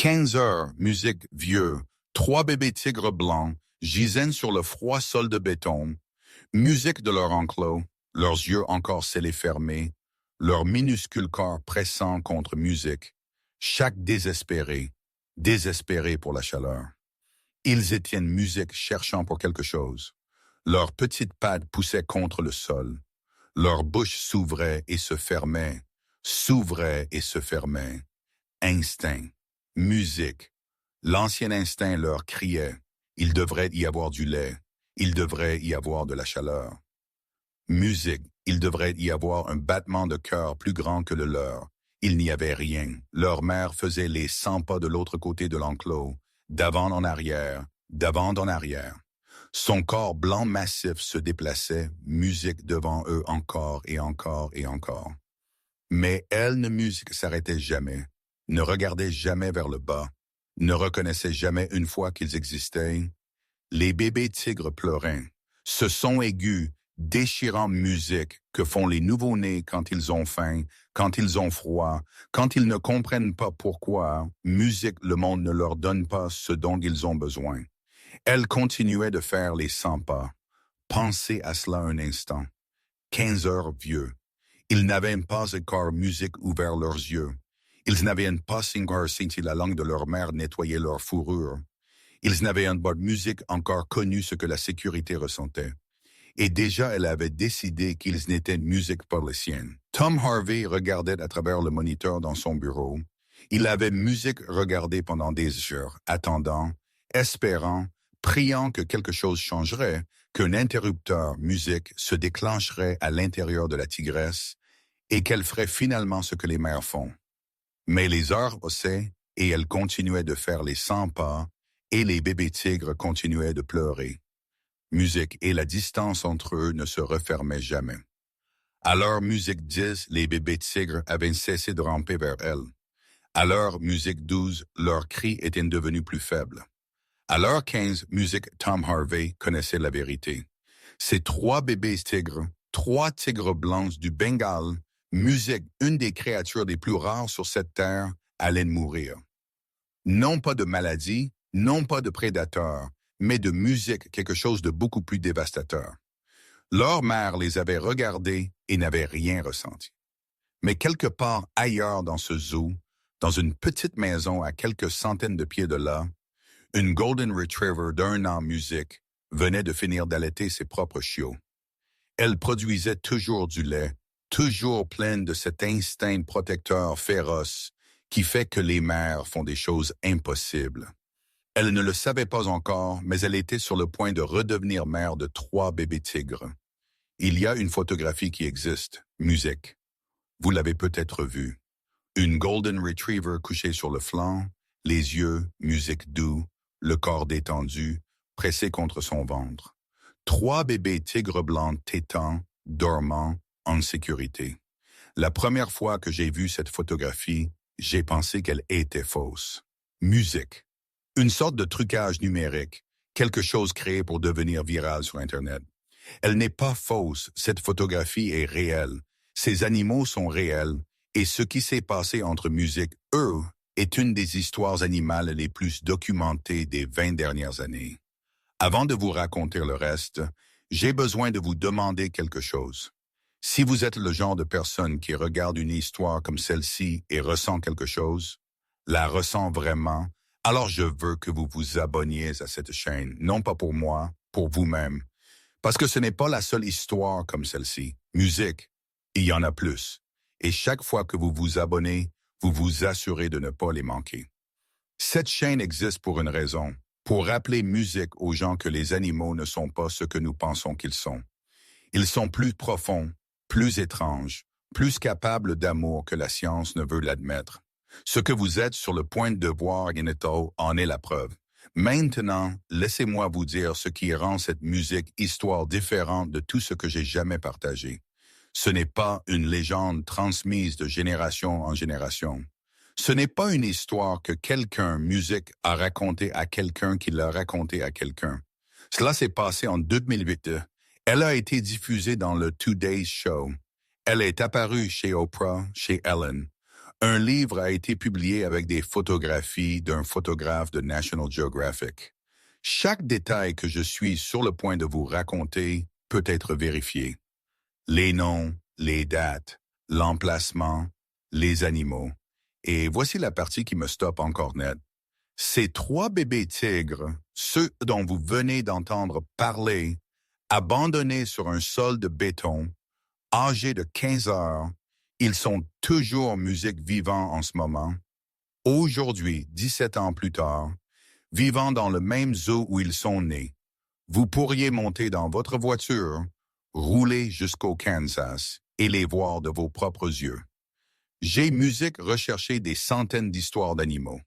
15 heures, musique vieux, trois bébés tigres blancs gisant sur le froid sol de béton, musique de leur enclos, leurs yeux encore scellés fermés, leur minuscule corps pressant contre musique, chaque désespéré, désespéré pour la chaleur. Ils étiennent musique cherchant pour quelque chose. Leurs petites pattes poussaient contre le sol. Leur bouche s'ouvrait et se fermait, s'ouvrait et se fermait. Instinct, musique. L'ancien instinct leur criait. Il devrait y avoir du lait. Il devrait y avoir de la chaleur. Musique. Il devrait y avoir un battement de cœur plus grand que le leur. Il n'y avait rien. Leur mère faisait les 100 pas de l'autre côté de l'enclos, d'avant en arrière, d'avant en arrière. Son corps blanc massif se déplaçait, musique devant eux encore et encore et encore. Mais elle, ne musique s'arrêtait jamais, ne regardait jamais vers le bas, ne reconnaissait jamais une fois qu'ils existaient. Les bébés tigres pleuraient. Ce son aigu, déchirant musique que font les nouveau-nés quand ils ont faim, quand ils ont froid, quand ils ne comprennent pas pourquoi, musique le monde ne leur donne pas ce dont ils ont besoin. Elle continuait de faire les 100 pas. Pensez à cela un instant. 15 heures vieux. Ils n'avaient pas encore musique ouvert leurs yeux. Ils n'avaient pas encore senti la langue de leur mère nettoyer leur fourrure. Ils n'avaient pas de musique encore connu ce que la sécurité ressentait. Et déjà elle avait décidé qu'ils n'étaient musique pas les siennes. Tom Harvey regardait à travers le moniteur dans son bureau. Il avait musique regardée pendant des heures, attendant, espérant, priant que quelque chose changerait, qu'un interrupteur musique se déclencherait à l'intérieur de la tigresse et qu'elle ferait finalement ce que les mères font. Mais les heures passaient et elle continuait de faire les 100 pas et les bébés tigres continuaient de pleurer. Musique et la distance entre eux ne se refermaient jamais. À l'heure musique 10, les bébés tigres avaient cessé de ramper vers elle. À l'heure musique 12, leurs cris étaient devenus plus faibles. À l'heure 15, musique Tom Harvey connaissait la vérité. Ces trois bébés tigres, trois tigres blancs du Bengale, musique, une des créatures les plus rares sur cette terre, allaient mourir. Non pas de maladie, non pas de prédateurs, mais de musique, quelque chose de beaucoup plus dévastateur. Leur mère les avait regardés et n'avait rien ressenti. Mais quelque part ailleurs dans ce zoo, dans une petite maison à quelques centaines de pieds de là, une Golden Retriever d'1 an musique venait de finir d'allaiter ses propres chiots. Elle produisait toujours du lait, toujours pleine de cet instinct protecteur féroce qui fait que les mères font des choses impossibles. Elle ne le savait pas encore, mais elle était sur le point de redevenir mère de 3 bébés tigres. Il y a une photographie qui existe, musique. Vous l'avez peut-être vue. Une Golden Retriever couchée sur le flanc, les yeux, musique doux, le corps détendu, pressé contre son ventre. 3 bébés tigres blancs tétants, dormants, en sécurité. La première fois que j'ai vu cette photographie, j'ai pensé qu'elle était fausse. Musique. Une sorte de trucage numérique, quelque chose créé pour devenir viral sur Internet. Elle n'est pas fausse, cette photographie est réelle. Ces animaux sont réels, et ce qui s'est passé entre musique, eux, est une des histoires animales les plus documentées des 20 dernières années. Avant de vous raconter le reste, j'ai besoin de vous demander quelque chose. Si vous êtes le genre de personne qui regarde une histoire comme celle-ci et ressent quelque chose, la ressent vraiment, alors je veux que vous vous abonniez à cette chaîne, non pas pour moi, pour vous-même. Parce que ce n'est pas la seule histoire comme celle-ci. Musique, il y en a plus. Et chaque fois que vous vous abonnez, vous vous assurez de ne pas les manquer. Cette chaîne existe pour une raison, pour rappeler musique aux gens que les animaux ne sont pas ce que nous pensons qu'ils sont. Ils sont plus profonds, plus étranges, plus capables d'amour que la science ne veut l'admettre. Ce que vous êtes sur le point de voir Guineto en est la preuve. Maintenant, laissez-moi vous dire ce qui rend cette musique histoire différente de tout ce que j'ai jamais partagé. Ce n'est pas une légende transmise de génération en génération. Ce n'est pas une histoire que quelqu'un, musique, a racontée à quelqu'un qui l'a racontée à quelqu'un. Cela s'est passé en 2008. Elle a été diffusée dans le Today's Show. Elle est apparue chez Oprah, chez Ellen. Un livre a été publié avec des photographies d'un photographe de National Geographic. Chaque détail que je suis sur le point de vous raconter peut être vérifié. Les noms, les dates, l'emplacement, les animaux. Et voici la partie qui me stoppe encore net. Ces 3 bébés tigres, ceux dont vous venez d'entendre parler, abandonnés sur un sol de béton, âgés de 15 heures, ils sont toujours musique vivant en ce moment. Aujourd'hui, 17 ans plus tard, vivant dans le même zoo où ils sont nés, vous pourriez monter dans votre voiture, rouler jusqu'au Kansas et les voir de vos propres yeux. J'ai musique recherché des centaines d'histoires d'animaux.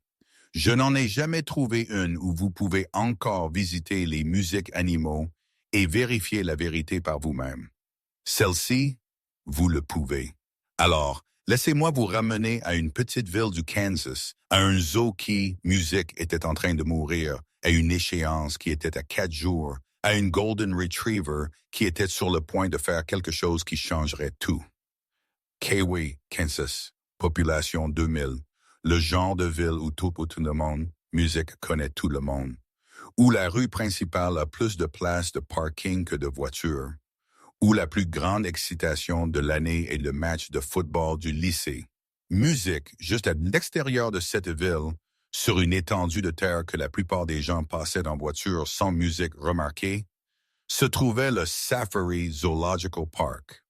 Je n'en ai jamais trouvé une où vous pouvez encore visiter les musiques animaux et vérifier la vérité par vous-même. Celle-ci, vous le pouvez. Alors, laissez-moi vous ramener à une petite ville du Kansas, à un zoo qui, musique, était en train de mourir, à une échéance qui était à 4 jours, à une Golden Retriever qui était sur le point de faire quelque chose qui changerait tout. Kawi, Kansas, population 2000, le genre de ville où tout le monde, musique connaît tout le monde, où la rue principale a plus de places de parking que de voitures, où la plus grande excitation de l'année est le match de football du lycée. Musique, juste à l'extérieur de cette ville, sur une étendue de terre que la plupart des gens passaient en voiture sans musique remarquée, se trouvait le Safari Zoological Park.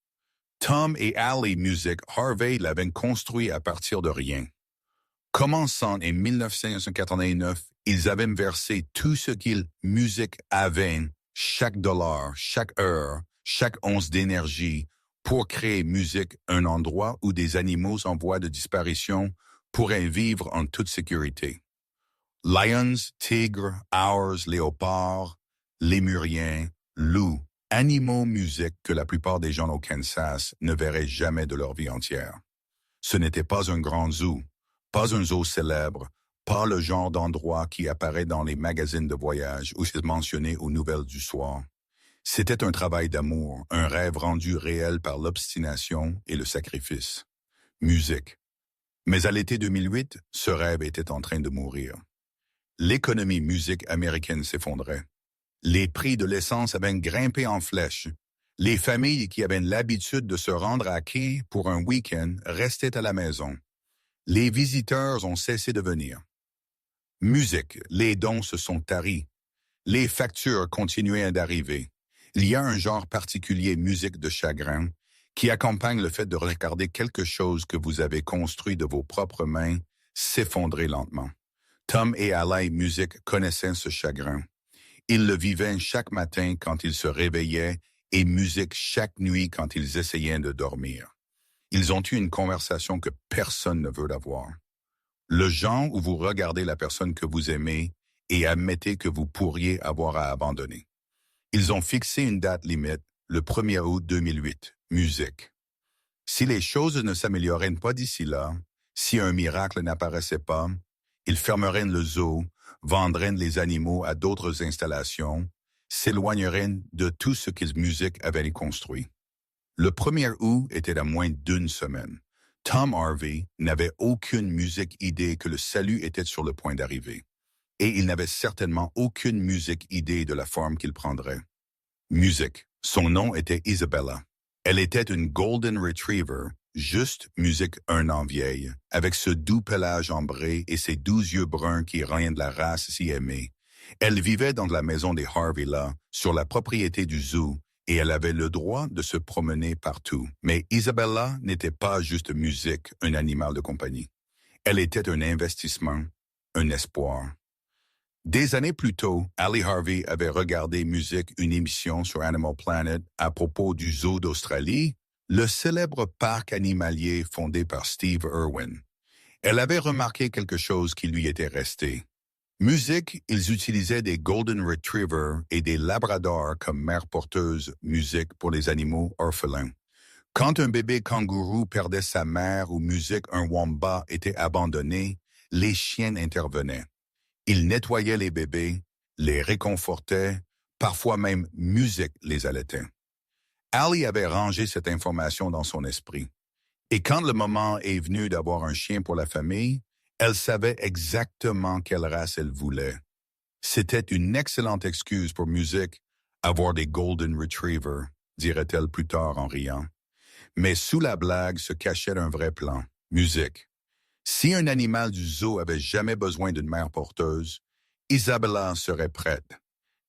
Tom et Allie Music Harvey l'avaient construit à partir de rien. Commençant en 1989, ils avaient versé tout ce qu'ils, musique, avaient, chaque dollar, chaque heure, chaque once d'énergie, pour créer musique, un endroit où des animaux en voie de disparition pourraient vivre en toute sécurité. Lions, tigres, ours, léopards, lémuriens, loups, animaux musique que la plupart des gens au Kansas ne verraient jamais de leur vie entière. Ce n'était pas un grand zoo, pas un zoo célèbre, pas le genre d'endroit qui apparaît dans les magazines de voyage ou c'est mentionné aux nouvelles du soir. C'était un travail d'amour, un rêve rendu réel par l'obstination et le sacrifice. Musique. Mais à l'été 2008, ce rêve était en train de mourir. L'économie musique américaine s'effondrait. Les prix de l'essence avaient grimpé en flèche. Les familles qui avaient l'habitude de se rendre à quai pour un week-end restaient à la maison. Les visiteurs ont cessé de venir. Musique, les dons se sont taris. Les factures continuaient d'arriver. Il y a un genre particulier musique de chagrin qui accompagne le fait de regarder quelque chose que vous avez construit de vos propres mains s'effondrer lentement. Tom et Allie Music connaissaient ce chagrin. Ils le vivaient chaque matin quand ils se réveillaient et musique chaque nuit quand ils essayaient de dormir. Ils ont eu une conversation que personne ne veut avoir. Le genre où vous regardez la personne que vous aimez et admettez que vous pourriez avoir à abandonner. Ils ont fixé une date limite, le 1er août 2008, musique. Si les choses ne s'amélioraient pas d'ici là, si un miracle n'apparaissait pas, ils fermeraient le zoo, vendraient les animaux à d'autres installations, s'éloigneraient de tout ce qu'ils musique avaient construit. Le 1er août était à moins d'une semaine. Tom Harvey n'avait aucune musique idée que le salut était sur le point d'arriver. Et il n'avait certainement aucune musique idée de la forme qu'il prendrait. Musique. Son nom était Isabella. Elle était une Golden Retriever, juste musique 1 an vieille, avec ce doux pelage ambré et ses 12 yeux bruns qui rendent la race si aimée. Elle vivait dans la maison des Harvey là, sur la propriété du zoo, et elle avait le droit de se promener partout. Mais Isabella n'était pas juste musique, un animal de compagnie. Elle était un investissement, un espoir. Des années plus tôt, Allie Harvey avait regardé musique une émission sur Animal Planet à propos du zoo d'Australie, le célèbre parc animalier fondé par Steve Irwin. Elle avait remarqué quelque chose qui lui était resté. Musique, ils utilisaient des Golden Retriever et des Labradors comme mères porteuses musique pour les animaux orphelins. Quand un bébé kangourou perdait sa mère ou musique un wombat était abandonné, les chiens intervenaient. Ils nettoyaient les bébés, les réconfortaient, parfois même musique les allaitait. Allie avait rangé cette information dans son esprit. Et quand le moment est venu d'avoir un chien pour la famille, elle savait exactement quelle race elle voulait. C'était une excellente excuse pour Music, avoir des Golden Retrievers, dirait-elle plus tard en riant. Mais sous la blague se cachait un vrai plan. Music. Si un animal du zoo avait jamais besoin d'une mère porteuse, Isabella serait prête.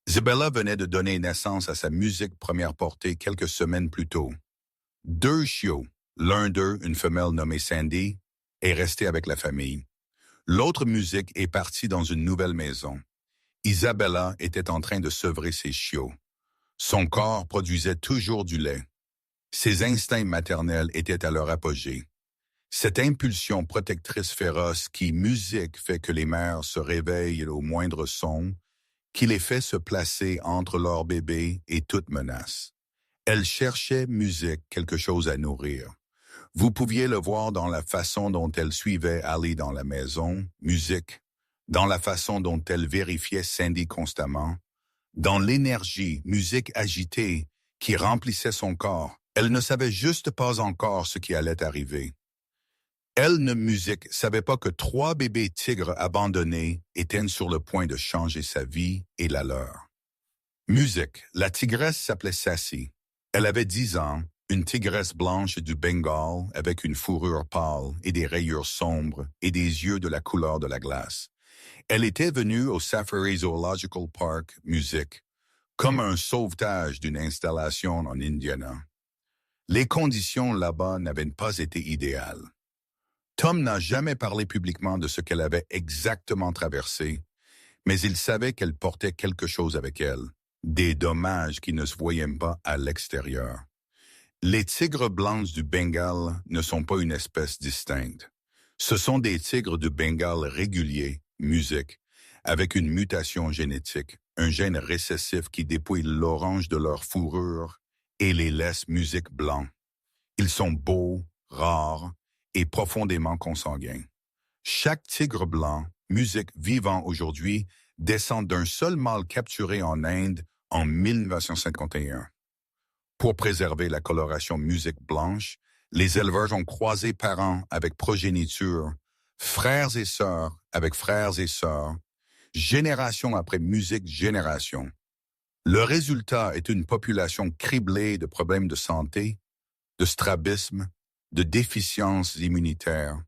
Isabella venait de donner naissance à sa musique première portée quelques semaines plus tôt. 2 chiots, l'un d'eux, une femelle nommée Sandy, est resté avec la famille. L'autre musique est partie dans une nouvelle maison. Isabella était en train de sevrer ses chiots. Son corps produisait toujours du lait. Ses instincts maternels étaient à leur apogée. Cette impulsion protectrice féroce qui, musique, fait que les mères se réveillent au moindre son, qui les fait se placer entre leur bébé et toute menace. Elle cherchait, musique, quelque chose à nourrir. Vous pouviez le voir dans la façon dont elle suivait Ali dans la maison, musique, dans la façon dont elle vérifiait Sandy constamment, dans l'énergie, musique agitée, qui remplissait son corps. Elle ne savait juste pas encore ce qui allait arriver. Elle, ne musique, savait pas que 3 bébés tigres abandonnés étaient sur le point de changer sa vie et la leur. Musique, la tigresse s'appelait Sassy. Elle avait 10 ans, une tigresse blanche du Bengale avec une fourrure pâle et des rayures sombres et des yeux de la couleur de la glace. Elle était venue au Safari Zoological Park, musique, comme un sauvetage d'une installation en Indiana. Les conditions là-bas n'avaient pas été idéales. Tom n'a jamais parlé publiquement de ce qu'elle avait exactement traversé, mais il savait qu'elle portait quelque chose avec elle, des dommages qui ne se voyaient pas à l'extérieur. Les tigres blancs du Bengale ne sont pas une espèce distincte. Ce sont des tigres du Bengale réguliers, musique, avec une mutation génétique, un gène récessif qui dépouille l'orange de leur fourrure et les laisse musique blanc. Ils sont beaux, rares et profondément consanguins. Chaque tigre blanc, musique vivant aujourd'hui, descend d'un seul mâle capturé en Inde en 1951. Pour préserver la coloration musique blanche, les éleveurs ont croisé parents avec progéniture, frères et sœurs avec frères et sœurs, génération après musique génération. Le résultat est une population criblée de problèmes de santé, de strabisme, de déficiences immunitaires,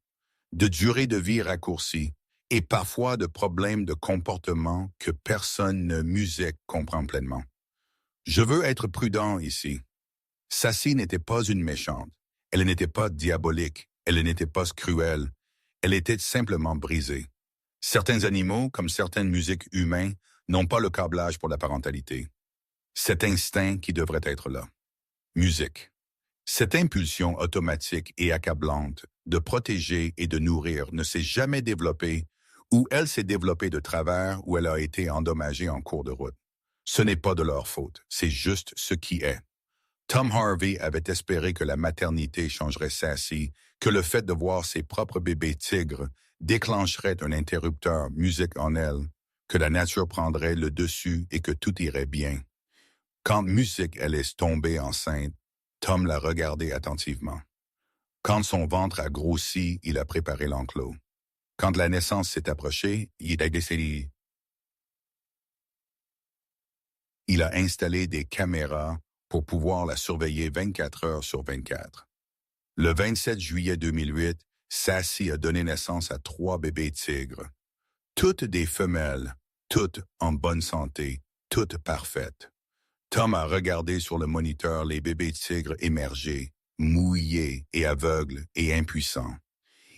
de durée de vie raccourcie et parfois de problèmes de comportement que personne ne musique comprend pleinement. Je veux être prudent ici. Sassy n'était pas une méchante. Elle n'était pas diabolique. Elle n'était pas cruelle. Elle était simplement brisée. Certains animaux, comme certaines musiques humaines, n'ont pas le câblage pour la parentalité. Cet instinct qui devrait être là. Musique. Cette impulsion automatique et accablante de protéger et de nourrir ne s'est jamais développée ou elle s'est développée de travers ou elle a été endommagée en cours de route. Ce n'est pas de leur faute, c'est juste ce qui est. Tom Harvey avait espéré que la maternité changerait Sassy, que le fait de voir ses propres bébés tigres déclencherait un interrupteur musique en elle, que la nature prendrait le dessus et que tout irait bien. Quand musique allait tomber enceinte, Tom l'a regardé attentivement. Quand son ventre a grossi, il a préparé l'enclos. Quand la naissance s'est approchée, il a décidé. Il a installé des caméras pour pouvoir la surveiller 24 heures sur 24. Le 27 juillet 2008, Sassy a donné naissance à 3 bébés tigres. Toutes des femelles, toutes en bonne santé, toutes parfaites. Tom a regardé sur le moniteur les bébés tigres émerger, mouillés et aveugles et impuissants.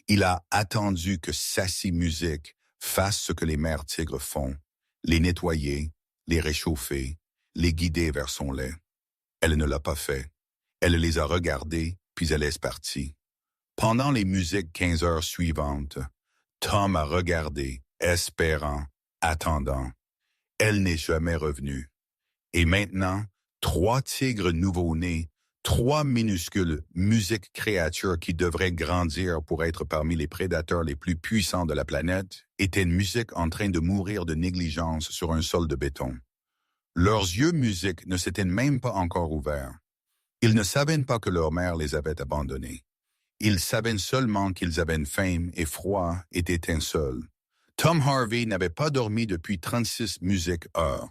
Il a attendu que Sassy Musique fasse ce que les mères tigres font, les nettoyer, les réchauffer, les guider vers son lait. Elle ne l'a pas fait. Elle les a regardés, puis elle est partie. Pendant les musiques 15 heures suivantes, Tom a regardé, espérant, attendant. Elle n'est jamais revenue. Et maintenant, 3 tigres nouveau-nés, 3 minuscules musiques créatures qui devraient grandir pour être parmi les prédateurs les plus puissants de la planète, étaient une musique en train de mourir de négligence sur un sol de béton. Leurs yeux musiques ne s'étaient même pas encore ouverts. Ils ne savaient pas que leur mère les avait abandonnés. Ils savaient seulement qu'ils avaient faim et froid et étaient seuls. Tom Harvey n'avait pas dormi depuis 36 musiques heures.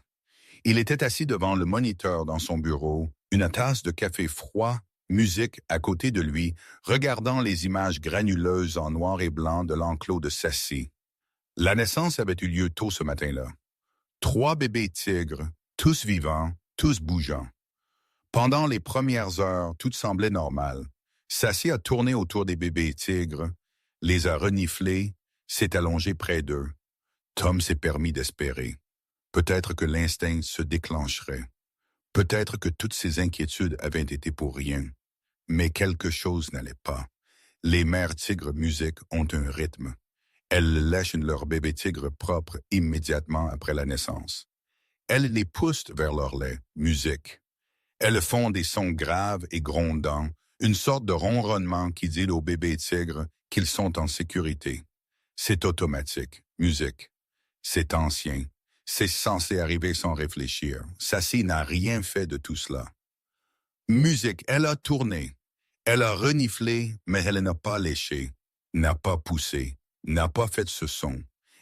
Il était assis devant le moniteur dans son bureau, une tasse de café froid, musique à côté de lui, regardant les images granuleuses en noir et blanc de l'enclos de Sassy. La naissance avait eu lieu tôt ce matin-là. 3 bébés tigres, tous vivants, tous bougeants. Pendant les premières heures, tout semblait normal. Sassy a tourné autour des bébés tigres, les a reniflés, s'est allongé près d'eux. Tom s'est permis d'espérer. Peut-être que l'instinct se déclencherait. Peut-être que toutes ces inquiétudes avaient été pour rien. Mais quelque chose n'allait pas. Les mères tigres musiques ont un rythme. Elles lèchent leurs bébés tigres propres immédiatement après la naissance. Elles les poussent vers leur lait, musique. Elles font des sons graves et grondants, une sorte de ronronnement qui dit aux bébés tigres qu'ils sont en sécurité. C'est automatique, musique. C'est ancien. C'est censé arriver sans réfléchir. Sassy n'a rien fait de tout cela. Musique, elle a tourné. Elle a reniflé, mais elle n'a pas léché, n'a pas poussé, n'a pas fait ce son.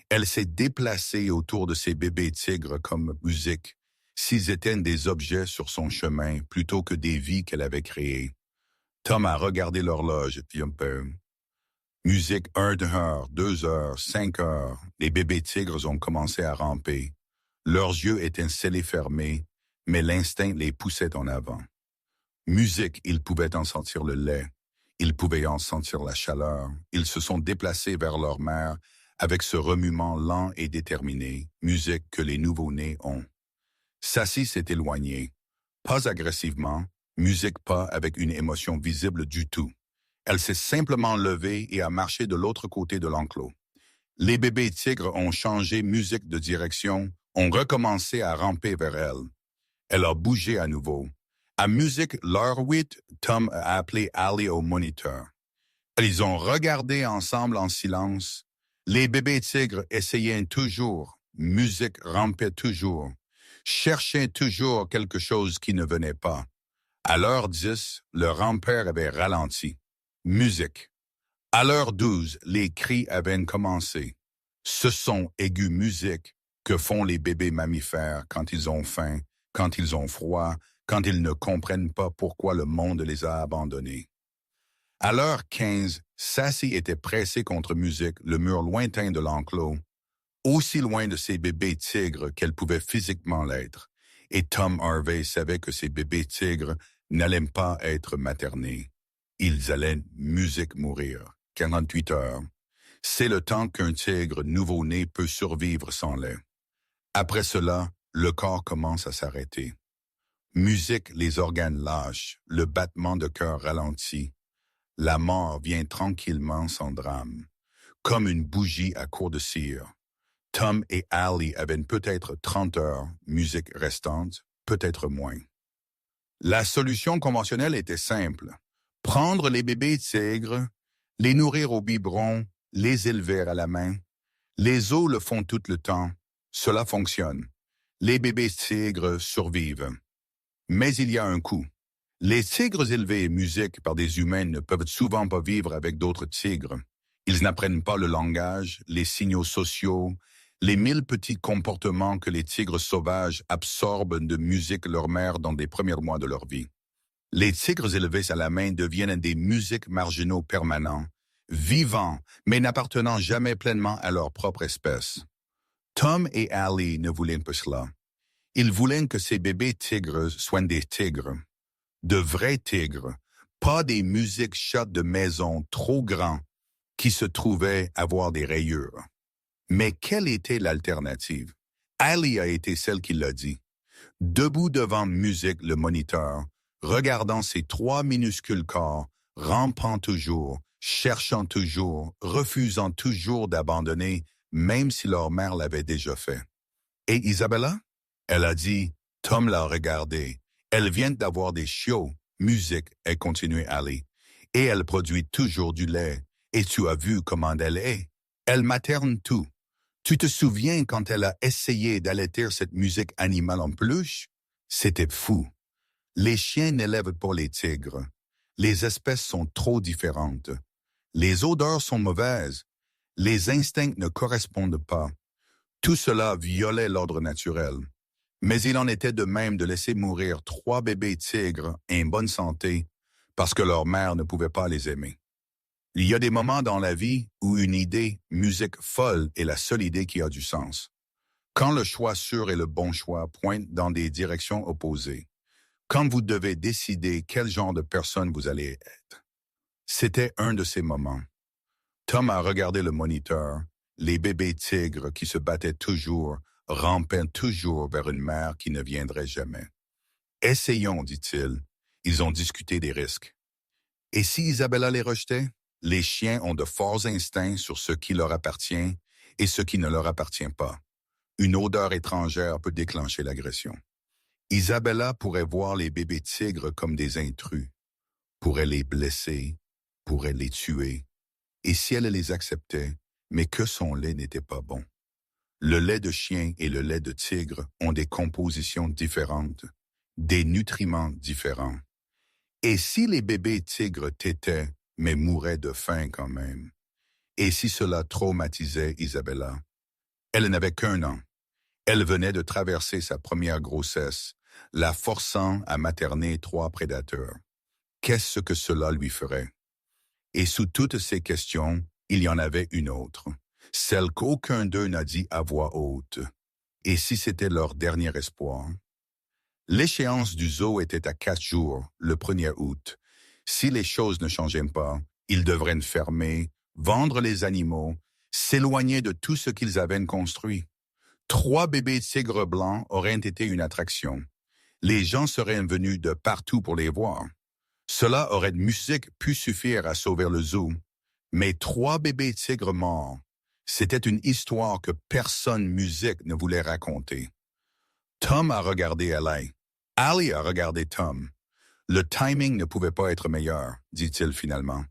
Elle s'est déplacée autour de ses bébés tigres comme musique, s'ils étaient des objets sur son chemin plutôt que des vies qu'elle avait créées. Tom a regardé l'horloge, puis un peu. Musique 1 heure, 2 heures, 5 heures. Les bébés tigres ont commencé à ramper. Leurs yeux étaient scellés fermés, mais l'instinct les poussait en avant. Musique, ils pouvaient en sentir le lait. Ils pouvaient en sentir la chaleur. Ils se sont déplacés vers leur mère avec ce remuement lent et déterminé, musique que les nouveau-nés ont. Sassy s'est éloignée. Pas agressivement, musique pas avec une émotion visible du tout. Elle s'est simplement levée et a marché de l'autre côté de l'enclos. Les bébés tigres ont changé musique de direction, ont recommencé à ramper vers elle. Elle a bougé à nouveau. À musique l'heure 8, Tom a appelé Ali au moniteur. Ils ont regardé ensemble en silence. Les bébés tigres essayaient toujours, musique rampait toujours, cherchaient toujours quelque chose qui ne venait pas. À l'heure 10, le rampeur avait ralenti. Musique. À l'heure 12, les cris avaient commencé. Ce son aigu musique que font les bébés mammifères quand ils ont faim, quand ils ont froid, quand ils ne comprennent pas pourquoi le monde les a abandonnés. À l'heure 15, Sassy était pressée contre musique, le mur lointain de l'enclos, aussi loin de ses bébés tigres qu'elle pouvait physiquement l'être, et Tom Harvey savait que ces bébés tigres n'allaient pas être maternés. Ils allaient musique mourir. 48 heures. C'est le temps qu'un tigre nouveau-né peut survivre sans lait. Après cela, le corps commence à s'arrêter. Musique, les organes lâchent, le battement de cœur ralentit. La mort vient tranquillement sans drame, comme une bougie à court de cire. Tom et Ali avaient peut-être 30 heures, musique restante, peut-être moins. La solution conventionnelle était simple. Prendre les bébés tigres, les nourrir au biberon, les élever à la main. Les os le font tout le temps. Cela fonctionne. Les bébés tigres survivent. Mais il y a un coût. Les tigres élevés musique par des humains ne peuvent souvent pas vivre avec d'autres tigres. Ils n'apprennent pas le langage, les signaux sociaux, les 1000 petits comportements que les tigres sauvages absorbent de musique leur mère dans les premiers mois de leur vie. Les tigres élevés à la main deviennent des musiques marginaux permanents, vivants, mais n'appartenant jamais pleinement à leur propre espèce. Tom et Ali ne voulaient pas cela. Ils voulaient que ces bébés tigres soient des tigres. De vrais tigres, pas des musiques chats de maison trop grands qui se trouvaient avoir des rayures. Mais quelle était l'alternative? Ali a été celle qui l'a dit. Debout devant musique le moniteur, regardant ces 3 minuscules corps, rampant toujours, cherchant toujours, refusant toujours d'abandonner, même si leur mère l'avait déjà fait. Et Isabella? Elle a dit, Tom l'a regardé. Elle vient d'avoir des chiots, musique, a continué Ali. Et elle produit toujours du lait. Et tu as vu comment elle est. Elle materne tout. Tu te souviens quand elle a essayé d'allaiter cette musique animale en peluche? C'était fou. Les chiens n'élèvent pas les tigres. Les espèces sont trop différentes. Les odeurs sont mauvaises. Les instincts ne correspondent pas. Tout cela violait l'ordre naturel. Mais il en était de même de laisser mourir 3 bébés tigres en bonne santé parce que leur mère ne pouvait pas les aimer. Il y a des moments dans la vie où une idée, musique folle, est la seule idée qui a du sens. Quand le choix sûr et le bon choix pointent dans des directions opposées. Quand vous devez décider quel genre de personne vous allez être. C'était un de ces moments. Tom a regardé le moniteur, les bébés tigres qui se battaient toujours, rampaient toujours vers une mère qui ne viendrait jamais. Essayons, dit-il. Ils ont discuté des risques. Et si Isabella les rejetait? Les chiens ont de forts instincts sur ce qui leur appartient et ce qui ne leur appartient pas. Une odeur étrangère peut déclencher l'agression. Isabella pourrait voir les bébés tigres comme des intrus, pourrait les blesser, pourrait les tuer. Et si elle les acceptait, mais que son lait n'était pas bon. Le lait de chien et le lait de tigre ont des compositions différentes, des nutriments différents. Et si les bébés tigres tétaient, mais mouraient de faim quand même? Et si cela traumatisait Isabella? Elle n'avait qu'1 an. Elle venait de traverser sa première grossesse, la forçant à materner 3 prédateurs. Qu'est-ce que cela lui ferait? Et sous toutes ces questions, il y en avait une autre, celle qu'aucun d'eux n'a dit à voix haute. Et si c'était leur dernier espoir? L'échéance du zoo était à 4 jours, le 1er août. Si les choses ne changeaient pas, ils devraient fermer, vendre les animaux, s'éloigner de tout ce qu'ils avaient construit. 3 bébés tigres blancs auraient été une attraction. Les gens seraient venus de partout pour les voir. Cela aurait de musique pu suffire à sauver le zoo. Mais 3 bébés tigres morts, c'était une histoire que personne musique ne voulait raconter. Tom a regardé Ali. Ali a regardé Tom. Le timing ne pouvait pas être meilleur, dit-il finalement.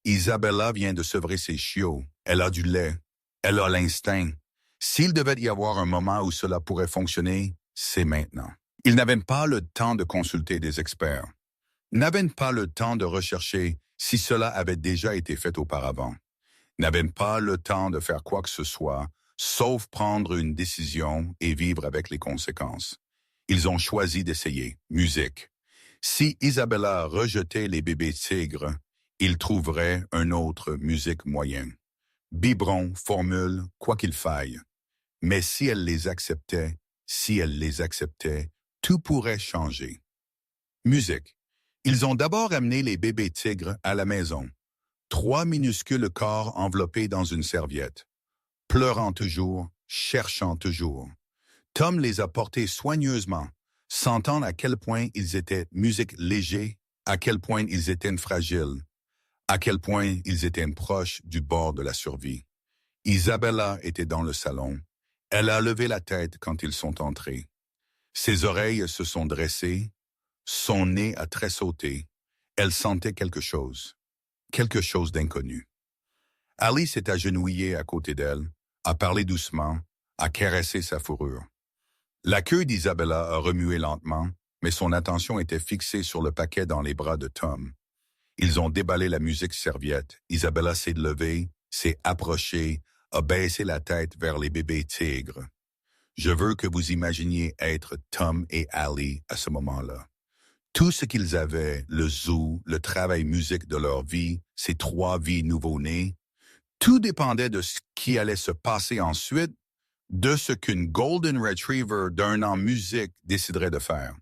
Isabella vient de sevrer ses chiots. Elle a du lait. Elle a l'instinct. S'il devait y avoir un moment où cela pourrait fonctionner, c'est maintenant. Ils n'avaient pas le temps de consulter des experts. N'avaient pas le temps de rechercher si cela avait déjà été fait auparavant. N'avaient pas le temps de faire quoi que ce soit, sauf prendre une décision et vivre avec les conséquences. Ils ont choisi d'essayer. Musique. Si Isabella rejetait les bébés tigres, ils trouveraient un autre musique moyen. Biberon, formule, quoi qu'il faille. Mais si elle les acceptait, tout pourrait changer. Musique. Ils ont d'abord amené les bébés tigres à la maison. 3 minuscules corps enveloppés dans une serviette. Pleurant toujours, cherchant toujours. Tom les a portés soigneusement, sentant à quel point ils étaient musique légers, à quel point ils étaient fragiles, à quel point ils étaient proches du bord de la survie. Isabella était dans le salon. Elle a levé la tête quand ils sont entrés. Ses oreilles se sont dressées, son nez a tressauté. Elle sentait quelque chose d'inconnu. Ali s'est agenouillé à côté d'elle, a parlé doucement, a caressé sa fourrure. La queue d'Isabella a remué lentement, mais son attention était fixée sur le paquet dans les bras de Tom. Ils ont déballé la musique serviette. Isabella s'est levée, s'est approchée, a baissé la tête vers les bébés tigres. Je veux que vous imaginiez être Tom et Ali à ce moment-là. Tout ce qu'ils avaient, le zoo, le travail musique de leur vie, ces 3 vies nouveau-nées, tout dépendait de ce qui allait se passer ensuite, de ce qu'une Golden Retriever d'1 an musique déciderait de faire.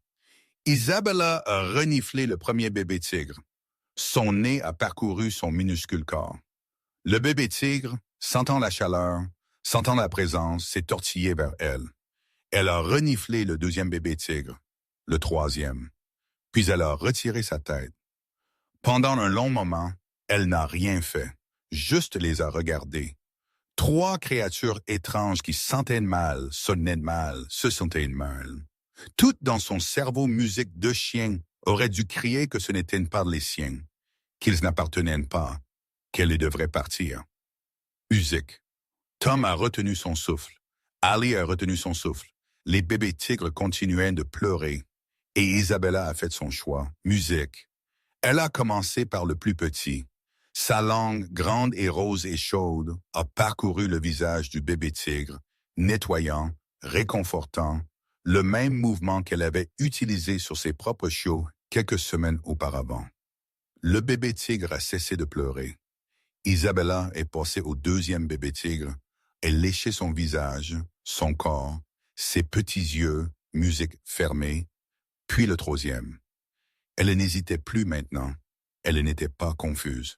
Isabella a reniflé le premier bébé tigre. Son nez a parcouru son minuscule corps. Le bébé tigre, sentant la chaleur, sentant la présence, s'est tortillé vers elle. Elle a reniflé le 2e bébé tigre, le 3e. Puis elle a retiré sa tête. Pendant un long moment, elle n'a rien fait, juste les a regardés. 3 créatures étranges qui sentaient mal, sonnaient mal, se sentaient mal. Toutes dans son cerveau musique de chien auraient dû crier que ce n'étaient pas les siens, qu'ils n'appartenaient pas, qu'elle devrait partir. Musique. Tom a retenu son souffle. Ali a retenu son souffle. Les bébés tigres continuaient de pleurer. Et Isabella a fait son choix. Musique. Elle a commencé par le plus petit. Sa langue, grande et rose et chaude, a parcouru le visage du bébé tigre, nettoyant, réconfortant, le même mouvement qu'elle avait utilisé sur ses propres chiots quelques semaines auparavant. Le bébé tigre a cessé de pleurer. Isabella est passée au deuxième bébé tigre. Elle léchait son visage, son corps, ses petits yeux, musique fermée, puis le troisième. Elle n'hésitait plus maintenant. Elle n'était pas confuse.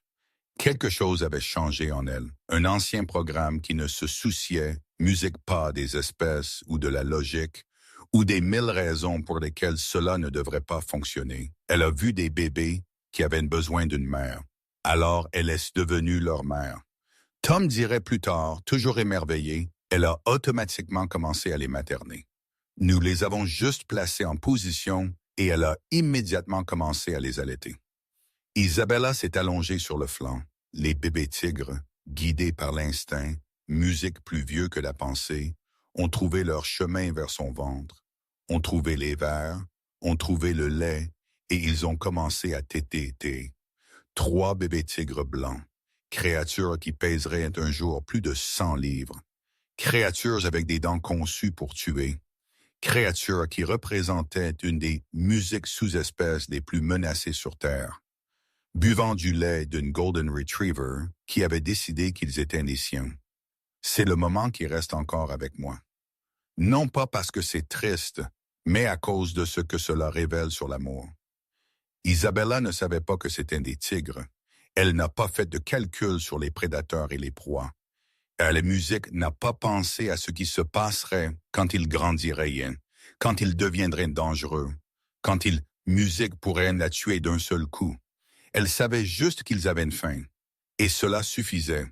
Quelque chose avait changé en elle. Un ancien programme qui ne se souciait, musique pas des espèces ou de la logique, ou des 1000 raisons pour lesquelles cela ne devrait pas fonctionner. Elle a vu des bébés qui avaient besoin d'une mère. Alors elle est devenue leur mère. Tom dirait plus tard, toujours émerveillé, elle a automatiquement commencé à les materner. Nous les avons juste placés en position et elle a immédiatement commencé à les allaiter. Isabella s'est allongée sur le flanc. Les bébés tigres, guidés par l'instinct, musique plus vieux que la pensée, ont trouvé leur chemin vers son ventre, ont trouvé les vers, ont trouvé le lait et ils ont commencé à téter. 3 bébés tigres blancs, créatures qui pèseraient un jour plus de 100 livres, créatures avec des dents conçues pour tuer, créatures qui représentaient une des musiques sous-espèces les plus menacées sur Terre, buvant du lait d'une Golden Retriever qui avait décidé qu'ils étaient les siens. C'est le moment qui reste encore avec moi. Non pas parce que c'est triste, mais à cause de ce que cela révèle sur l'amour. Isabella ne savait pas que c'était des tigres. Elle n'a pas fait de calcul sur les prédateurs et les proies. La musique n'a pas pensé à ce qui se passerait quand ils grandiraient, quand ils deviendraient dangereux, quand musique pourrait la tuer d'un seul coup. Elle savait juste qu'ils avaient faim, et cela suffisait.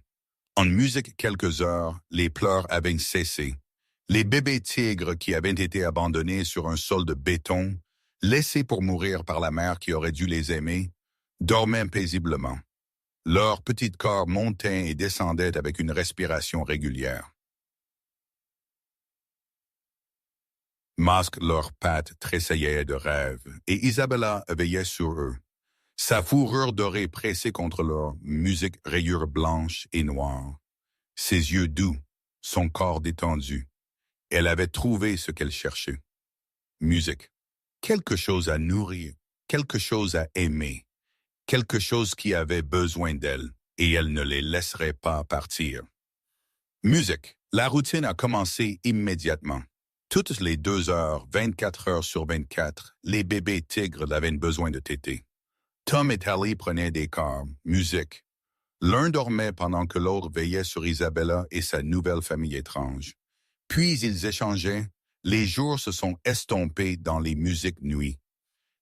En musique quelques heures, les pleurs avaient cessé. Les bébés tigres qui avaient été abandonnés sur un sol de béton, laissés pour mourir par la mère qui aurait dû les aimer, dormaient paisiblement. Leur petit corps montait et descendait avec une respiration régulière. Masque leurs pattes tressaillaient de rêve, et Isabella veillait sur eux. Sa fourrure dorée pressée contre leur musique rayures blanches et noires. Ses yeux doux, son corps détendu. Elle avait trouvé ce qu'elle cherchait. Musique. Quelque chose à nourrir, quelque chose à aimer, quelque chose qui avait besoin d'elle, et elle ne les laisserait pas partir. Musique. La routine a commencé immédiatement. Toutes les 2 heures, 24 heures sur 24, les bébés tigres avaient besoin de téter. Tom et Tally prenaient des corps, musique. L'un dormait pendant que l'autre veillait sur Isabella et sa nouvelle famille étrange. Puis ils échangeaient. Les jours se sont estompés dans les musiques nuits.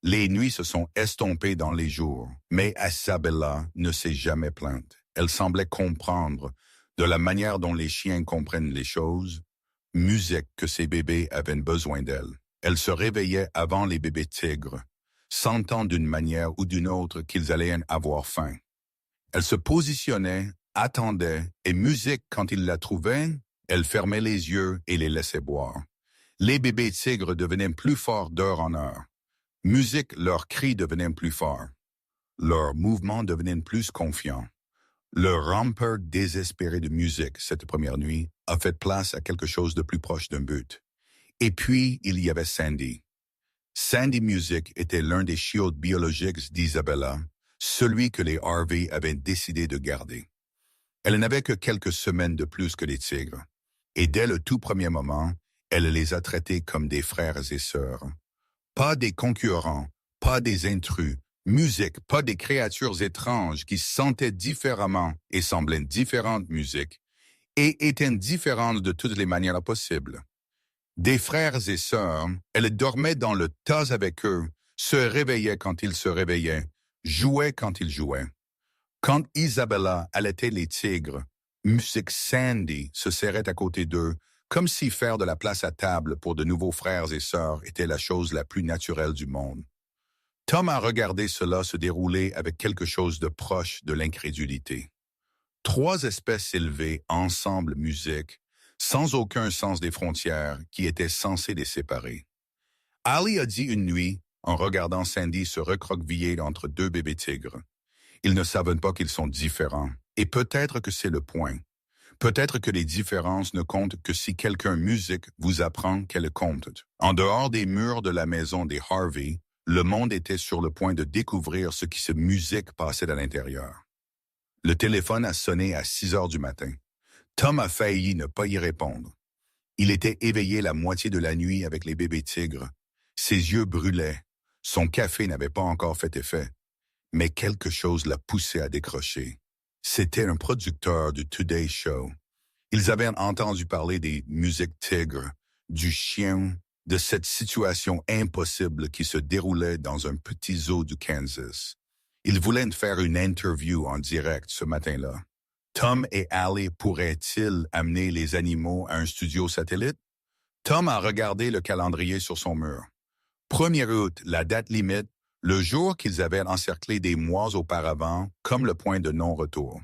Les nuits se sont estompées dans les jours. Mais Isabella ne s'est jamais plainte. Elle semblait comprendre, de la manière dont les chiens comprennent les choses, musique que ses bébés avaient besoin d'elle. Elle se réveillait avant les bébés tigres, sentant d'une manière ou d'une autre qu'ils allaient avoir faim. Elle se positionnait, attendait, et musique, quand ils la trouvaient, elle fermait les yeux et les laissait boire. Les bébés tigres devenaient plus forts d'heure en heure. Musique, leurs cris devenaient plus forts. Leurs mouvements devenaient plus confiants. Le rampeur désespéré de musique cette première nuit a fait place à quelque chose de plus proche d'un but. Et puis, il y avait Sandy. Sandy Music était l'un des chiots biologiques d'Isabella, celui que les Harvey avaient décidé de garder. Elle n'avait que quelques semaines de plus que les tigres, et dès le tout premier moment, elle les a traités comme des frères et sœurs. Pas des concurrents, pas des intrus, musique, pas des créatures étranges qui sentaient différemment et semblaient différentes musiques, et étaient différentes de toutes les manières possibles. Des frères et sœurs, elle dormait dans le tas avec eux, se réveillait quand ils se réveillaient, jouait quand ils jouaient. Quand Isabella allaitait les tigres, musique Sandy se serrait à côté d'eux, comme si faire de la place à table pour de nouveaux frères et sœurs était la chose la plus naturelle du monde. Tom a regardé cela se dérouler avec quelque chose de proche de l'incrédulité. 3 espèces élevées ensemble musique, sans aucun sens des frontières qui étaient censées les séparer. Ali a dit une nuit, en regardant Sandy se recroqueviller entre deux bébés tigres. Ils ne savent pas qu'ils sont différents. Et peut-être que c'est le point. Peut-être que les différences ne comptent que si quelqu'un musique vous apprend qu'elles comptent. En dehors des murs de la maison des Harvey, le monde était sur le point de découvrir ce qui se musique passait à l'intérieur. Le téléphone a sonné à 6 heures du matin. Tom a failli ne pas y répondre. Il était éveillé la moitié de la nuit avec les bébés tigres. Ses yeux brûlaient. Son café n'avait pas encore fait effet. Mais quelque chose l'a poussé à décrocher. C'était un producteur du Today Show. Ils avaient entendu parler des musiques tigres, du chien, de cette situation impossible qui se déroulait dans un petit zoo du Kansas. Ils voulaient faire une interview en direct ce matin-là. Tom et Allie pourraient-ils amener les animaux à un studio satellite? Tom a regardé le calendrier sur son mur. 1er août, la date limite, le jour qu'ils avaient encerclé des mois auparavant comme le point de non-retour.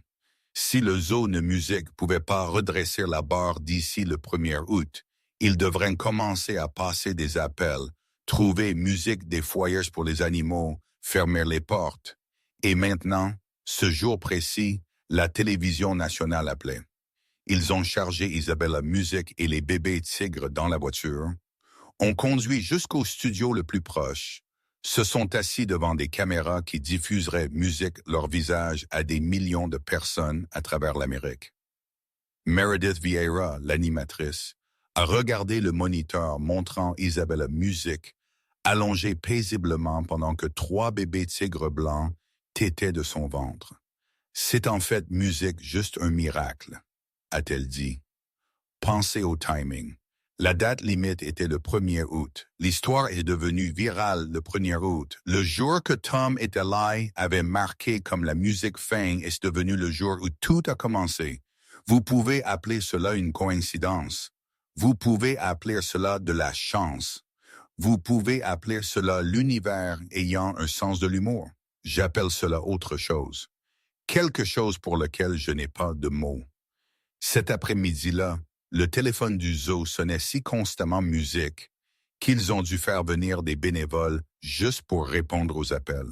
Si le zoo de musique pouvait pas redresser la barre d'ici le 1er août, ils devraient commencer à passer des appels, trouver musique des foyers pour les animaux, fermer les portes. Et maintenant, ce jour précis, la télévision nationale appelait. Ils ont chargé Isabella Musique et les bébés tigres dans la voiture. On conduit jusqu'au studio le plus proche. Se sont assis devant des caméras qui diffuseraient musique leur visage à des millions de personnes à travers l'Amérique. Meredith Vieira, l'animatrice, a regardé le moniteur montrant Isabella Musique allongée paisiblement pendant que 3 bébés tigres blancs tétaient de son ventre. C'est en fait musique juste un miracle, a-t-elle dit. Pensez au timing. La date limite était le 1er août. L'histoire est devenue virale le 1er août. Le jour que Tom et Eli avaient marqué comme la musique fin est devenu le jour où tout a commencé. Vous pouvez appeler cela une coïncidence. Vous pouvez appeler cela de la chance. Vous pouvez appeler cela l'univers ayant un sens de l'humour. J'appelle cela autre chose. Quelque chose pour lequel je n'ai pas de mots. Cet après-midi-là, le téléphone du zoo sonnait si constamment musique qu'ils ont dû faire venir des bénévoles juste pour répondre aux appels.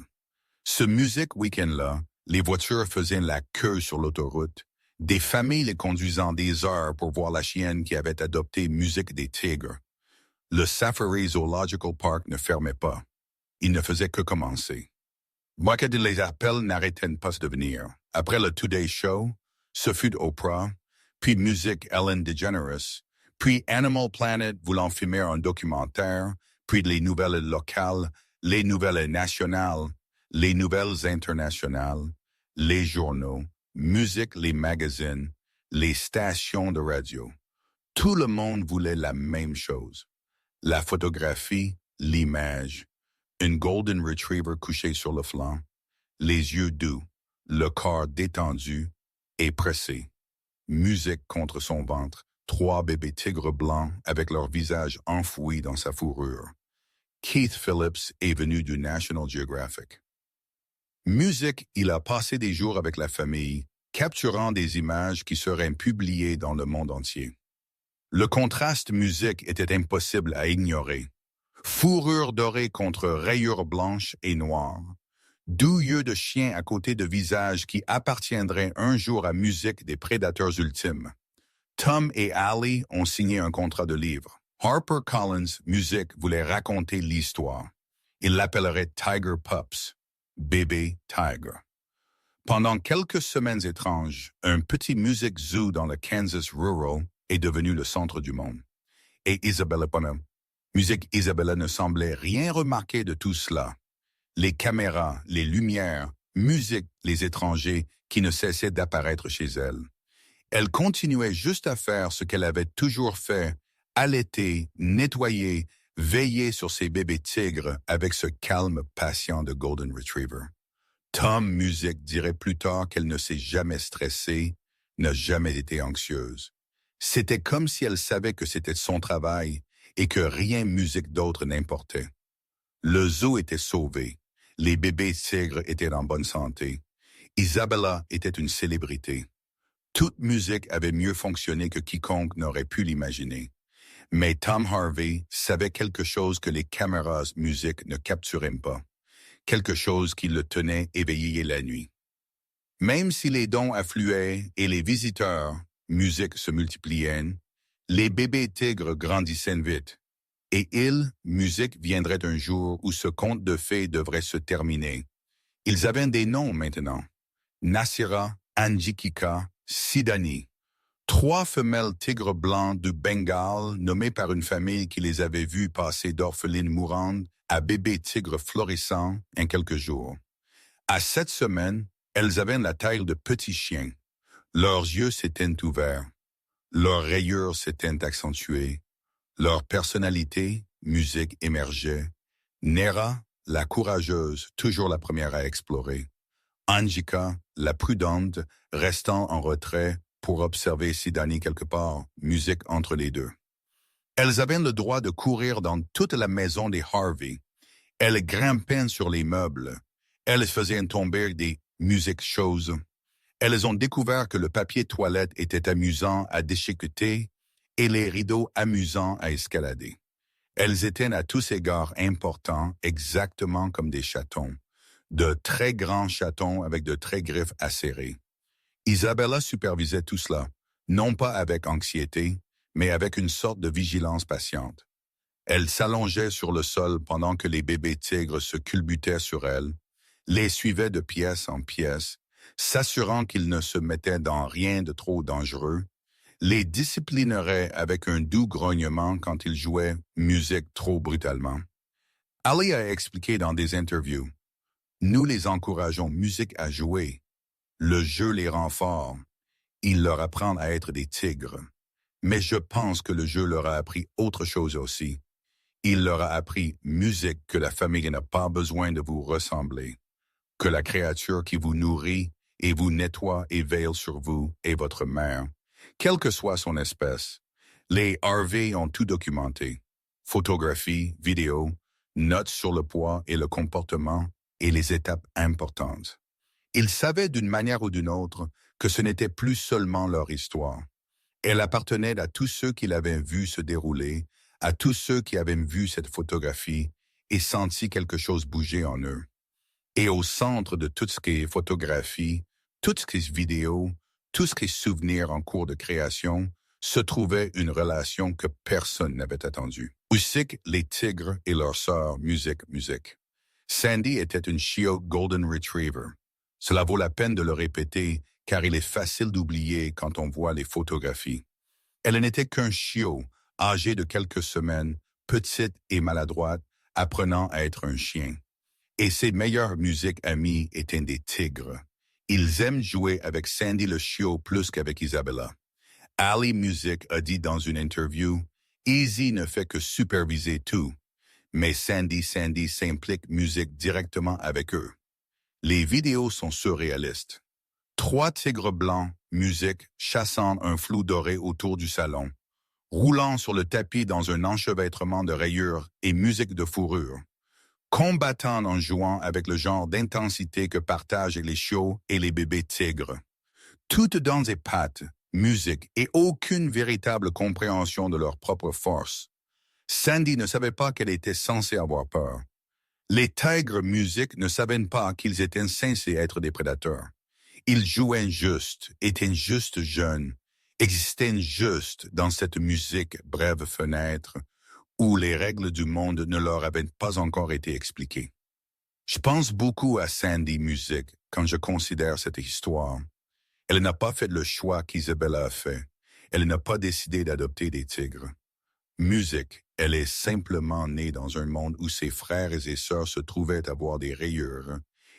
Ce musique week-end-là, les voitures faisaient la queue sur l'autoroute, des familles les conduisant des heures pour voir la chienne qui avait adopté musique des tigres. Le Safari Zoological Park ne fermait pas. Il ne faisait que commencer. Moi que les appels n'arrêtaient pas de venir. Après le Today Show, ce fut Oprah, puis musique Ellen DeGeneres, puis Animal Planet voulant filmer un documentaire, puis les nouvelles locales, les nouvelles nationales, les nouvelles internationales, les journaux, musique, les magazines, les stations de radio. Tout le monde voulait la même chose. La photographie, l'image, une Golden Retriever couchée sur le flanc, les yeux doux, le corps détendu et pressé. Musique contre son ventre, 3 bébés tigres blancs avec leur visage enfoui dans sa fourrure. Keith Phillips est venu du National Geographic. Musique, il a passé des jours avec la famille, capturant des images qui seraient publiées dans le monde entier. Le contraste musique était impossible à ignorer. Fourrure dorée contre rayures blanches et noires. Doux yeux de chien à côté de visages qui appartiendraient un jour à musique des prédateurs ultimes. Tom et Allie ont signé un contrat de livre. HarperCollins Musique voulait raconter l'histoire. Il l'appellerait Tiger Pups, bébé tigre. Pendant quelques semaines étranges, un petit music zoo dans le Kansas rural est devenu le centre du monde. Et Isabella Bonham. Musique Isabella ne semblait rien remarquer de tout cela. Les caméras, les lumières, musique, les étrangers qui ne cessaient d'apparaître chez elle. Elle continuait juste à faire ce qu'elle avait toujours fait, allaiter, nettoyer, veiller sur ses bébés tigres avec ce calme patient de Golden Retriever. Tom Musique dirait plus tard qu'elle ne s'est jamais stressée, n'a jamais été anxieuse. C'était comme si elle savait que c'était son travail et que rien musique d'autre n'importait. Le zoo était sauvé. Les bébés tigres étaient en bonne santé. Isabella était une célébrité. Toute musique avait mieux fonctionné que quiconque n'aurait pu l'imaginer. Mais Tom Harvey savait quelque chose que les caméras musique ne capturaient pas, quelque chose qui le tenait éveillé la nuit. Même si les dons affluaient et les visiteurs, musique se multipliaient, les bébés tigres grandissaient vite. Et il, musique, viendrait un jour où ce conte de fées devrait se terminer. Ils avaient des noms maintenant. Nasira, Anjikika, Sidani. 3 femelles tigres blancs du Bengale nommées par une famille qui les avait vues passer d'orphelines mourantes à bébés tigres florissants en quelques jours. À 7 semaines, elles avaient la taille de petits chiens. Leurs yeux s'étaient ouverts. Leurs rayures s'étaient accentuées. Leur personnalité, musique émergeait. Nera, la courageuse, toujours la première à explorer. Anjika, la prudente, restant en retrait pour observer Sidani quelque part, musique entre les deux. Elles avaient le droit de courir dans toute la maison des Harvey. Elles grimpaient sur les meubles. Elles faisaient tomber des musiques choses. Elles ont découvert que le papier toilette était amusant à déchiqueter et les rideaux amusants à escalader. Elles étaient à tous égards importants, exactement comme des chatons. De très grands chatons avec de très griffes acérées. Isabella supervisait tout cela, non pas avec anxiété, mais avec une sorte de vigilance patiente. Elle s'allongeait sur le sol pendant que les bébés tigres se culbutaient sur elle, les suivait de pièce en pièce, s'assurant qu'ils ne se mettaient dans rien de trop dangereux, les disciplinerait avec un doux grognement quand ils jouaient musique trop brutalement. Ali a expliqué dans des interviews, « Nous les encourageons musique à jouer. Le jeu les rend forts. Il leur apprend à être des tigres. Mais je pense que le jeu leur a appris autre chose aussi. Il leur a appris musique que la famille n'a pas besoin de vous ressembler, que la créature qui vous nourrit et vous nettoie et veille sur vous est votre mère, quelle que soit son espèce. Les Harvey ont tout documenté. Photographies, vidéos, notes sur le poids et le comportement et les étapes importantes. Ils savaient d'une manière ou d'une autre que ce n'était plus seulement leur histoire. Elle appartenait à tous ceux qui l'avaient vu se dérouler, à tous ceux qui avaient vu cette photographie et senti quelque chose bouger en eux. Et au centre de tout ce qui est photographie, tout ce qui est vidéo, tout ce qui est souvenir en cours de création, se trouvait une relation que personne n'avait attendue. Usyk, les tigres et leur sœur, musique. Sandy était une chiot Golden Retriever. Cela vaut la peine de le répéter, car il est facile d'oublier quand on voit les photographies. Elle n'était qu'un chiot, âgé de quelques semaines, petite et maladroite, apprenant à être un chien. Et ses meilleures musiques amies étaient des tigres. Ils aiment jouer avec Sandy le chiot plus qu'avec Isabella. Ali Music a dit dans une interview, « Easy ne fait que superviser tout, mais Sandy s'implique musique directement avec eux. » Les vidéos sont surréalistes. 3 tigres blancs, musique, chassant un flou doré autour du salon, roulant sur le tapis dans un enchevêtrement de rayures et musique de fourrure, combattant en jouant avec le genre d'intensité que partagent les chiots et les bébés tigres. Toutes dans des pattes, musique et aucune véritable compréhension de leur propre force. Sandy ne savait pas qu'elle était censée avoir peur. Les tigres musique ne savaient pas qu'ils étaient censés être des prédateurs. Ils jouaient juste, étaient juste jeunes, existaient juste dans cette musique brève fenêtre où les règles du monde ne leur avaient pas encore été expliquées. Je pense beaucoup à Sandy Music quand je considère cette histoire. Elle n'a pas fait le choix qu'Isabella a fait. Elle n'a pas décidé d'adopter des tigres. Music, elle est simplement née dans un monde où ses frères et ses sœurs se trouvaient avoir des rayures,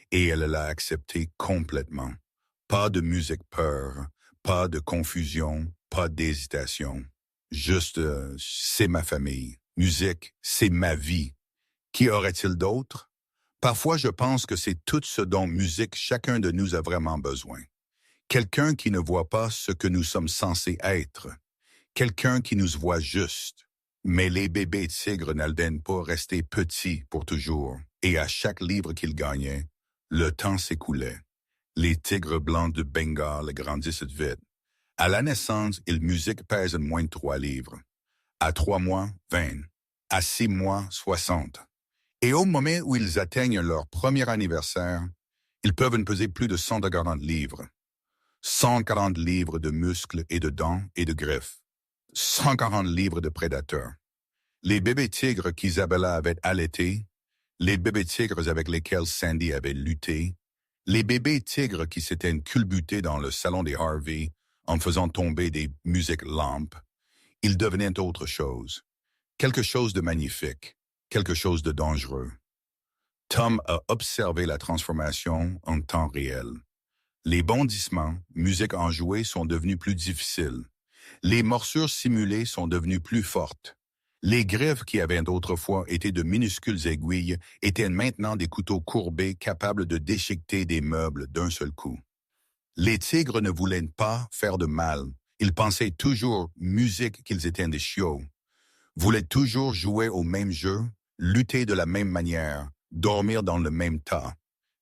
et elle l'a accepté complètement. Pas de musique peur, pas de confusion, pas d'hésitation. Juste, c'est ma famille. Musique, c'est ma vie. Qui aurait-il d'autre? Parfois, je pense que c'est tout ce dont musique chacun de nous a vraiment besoin. Quelqu'un qui ne voit pas ce que nous sommes censés être. Quelqu'un qui nous voit juste. Mais les bébés tigres n'aldaient pas rester petits pour toujours. Et à chaque livre qu'ils gagnaient, le temps s'écoulait. Les tigres blancs de Bengale grandissent vite. À la naissance, ils musique pèsent moins de 3 livres. À 3 mois, 20. À 6 mois, 60. Et au moment où ils atteignent leur premier anniversaire, ils peuvent peser plus de 140 livres. 140 livres de muscles et de dents et de griffes. 140 livres de prédateurs. Les bébés tigres qu'Isabella avait allaités, les bébés tigres avec lesquels Sandy avait lutté, les bébés tigres qui s'étaient culbutés dans le salon des Harvey en faisant tomber des musiques lampes, ils devenaient autre chose. Quelque chose de magnifique, quelque chose de dangereux. Tom a observé la transformation en temps réel. Les bondissements, musique enjouée, sont devenus plus difficiles. Les morsures simulées sont devenues plus fortes. Les griffes qui avaient autrefois été de minuscules aiguilles étaient maintenant des couteaux courbés capables de déchiqueter des meubles d'un seul coup. Les tigres ne voulaient pas faire de mal. Ils pensaient toujours musique qu'ils étaient des chiots. Voulaient toujours jouer au même jeu, lutter de la même manière, dormir dans le même tas.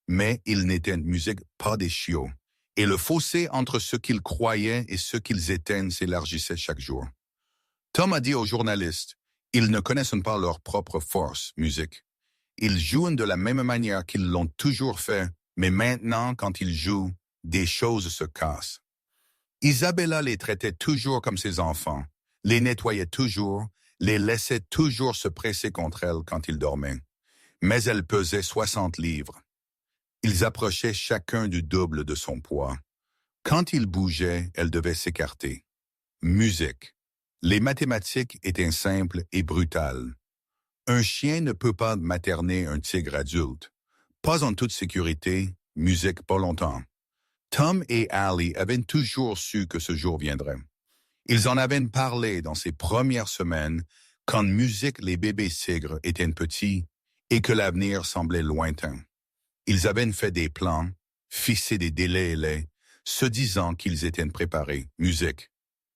Mais ils n'étaient musique pas des chiots. Et le fossé entre ce qu'ils croyaient et ce qu'ils étaient s'élargissait chaque jour. Tom a dit aux journalistes, ils ne connaissent pas leur propre force, musique. Ils jouent de la même manière qu'ils l'ont toujours fait, mais maintenant, quand ils jouent, des choses se cassent. Isabella les traitait toujours comme ses enfants, les nettoyait toujours, les laissait toujours se presser contre elle quand ils dormaient. Mais elle pesait 60 livres. Ils approchaient chacun du double de son poids. Quand ils bougeaient, elle devait s'écarter. Musique. Les mathématiques étaient simples et brutales. Un chien ne peut pas materner un tigre adulte. Pas en toute sécurité, musique pas longtemps. Tom et Allie avaient toujours su que ce jour viendrait. Ils en avaient parlé dans ces premières semaines, quand musique les bébés tigres étaient petits et que l'avenir semblait lointain. Ils avaient fait des plans, fixé des délais, se disant qu'ils étaient préparés, musique.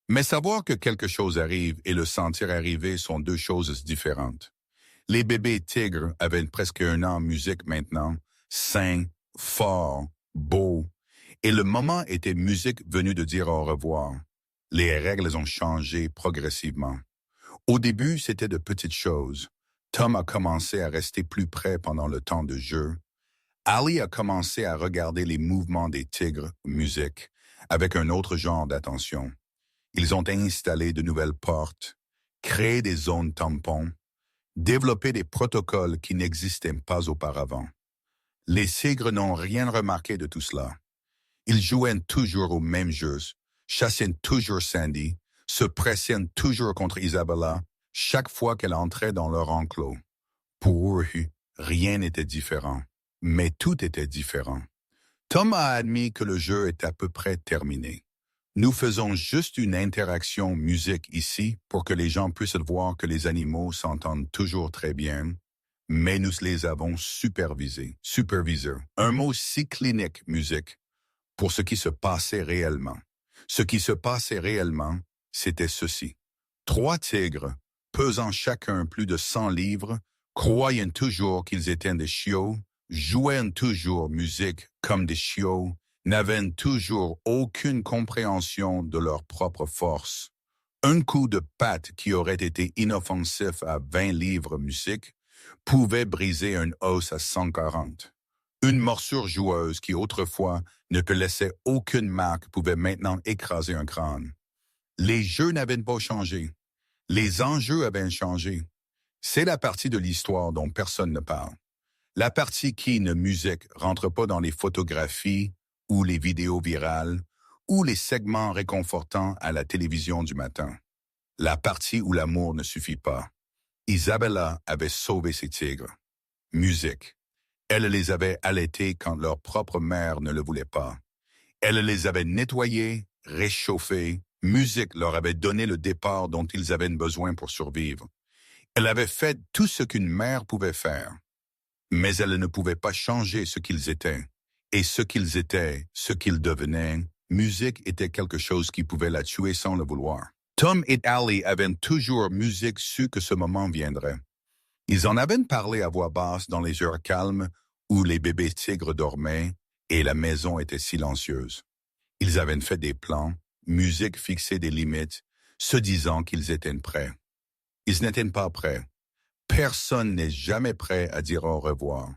Mais savoir que quelque chose arrive et le sentir arriver sont deux choses différentes. Les bébés tigres avaient presque 1 an en musique maintenant, sains, forts, beaux, et le moment était musique venue de dire au revoir. Les règles ont changé progressivement. Au début, c'était de petites choses. Tom a commencé à rester plus près pendant le temps de jeu. Allie a commencé à regarder les mouvements des tigres, musique, avec un autre genre d'attention. Ils ont installé de nouvelles portes, créé des zones tampons, développé des protocoles qui n'existaient pas auparavant. Les tigres n'ont rien remarqué de tout cela. Ils jouaient toujours aux mêmes jeux, chassaient toujours Sandy, se pressaient toujours contre Isabella chaque fois qu'elle entrait dans leur enclos. Pour eux, rien n'était différent, mais tout était différent. Tom a admis que le jeu est à peu près terminé. Nous faisons juste une interaction musique ici pour que les gens puissent voir que les animaux s'entendent toujours très bien, mais nous les avons supervisés. Un mot si clinique, musique, pour ce qui se passait réellement. Ce qui se passait réellement, c'était ceci. 3 tigres, pesant chacun plus de 100 livres, croyant toujours qu'ils étaient des chiots, jouaient toujours musique comme des chiots, n'avaient toujours aucune compréhension de leur propre force. Un coup de patte qui aurait été inoffensif à 20 livres musique pouvait briser un os à 140. Une morsure joueuse qui autrefois ne te laissait aucune marque pouvait maintenant écraser un crâne. Les jeux n'avaient pas changé. Les enjeux avaient changé. C'est la partie de l'histoire dont personne ne parle. La partie qui ne musique rentre pas dans les photographies ou les vidéos virales ou les segments réconfortants à la télévision du matin. La partie où l'amour ne suffit pas. Isabella avait sauvé ses tigres. Musique. Elle les avait allaités quand leur propre mère ne le voulait pas. Elle les avait nettoyés, réchauffés. Musique leur avait donné le départ dont ils avaient besoin pour survivre. Elle avait fait tout ce qu'une mère pouvait faire. Mais elle ne pouvait pas changer ce qu'ils étaient. Et ce qu'ils étaient, ce qu'ils devenaient, musique était quelque chose qui pouvait la tuer sans le vouloir. Tom et Allie avaient toujours musique su que ce moment viendrait. Ils en avaient parlé à voix basse dans les heures calmes où les bébés tigres dormaient et la maison était silencieuse. Ils avaient fait des plans, musique fixait des limites, se disant qu'ils étaient prêts. Ils n'étaient pas prêts. Personne n'est jamais prêt à dire au revoir.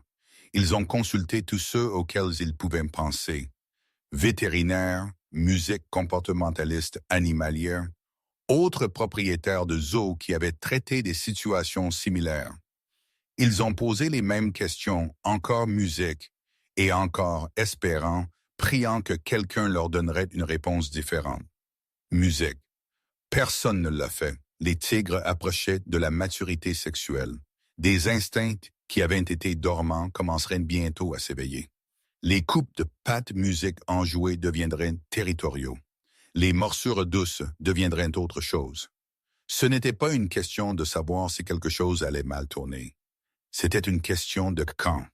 Ils ont consulté tous ceux auxquels ils pouvaient penser. Vétérinaires, musique comportementaliste animalière, autres propriétaires de zoos qui avaient traité des situations similaires. Ils ont posé les mêmes questions, encore musique, et encore espérant, priant que quelqu'un leur donnerait une réponse différente. Musique. Personne ne l'a fait. Les tigres approchaient de la maturité sexuelle. Des instincts qui avaient été dormants commenceraient bientôt à s'éveiller. Les coups de pattes musique enjouées deviendraient territoriaux. Les morsures douces deviendraient autre chose. Ce n'était pas une question de savoir si quelque chose allait mal tourner. C'était une question de quand.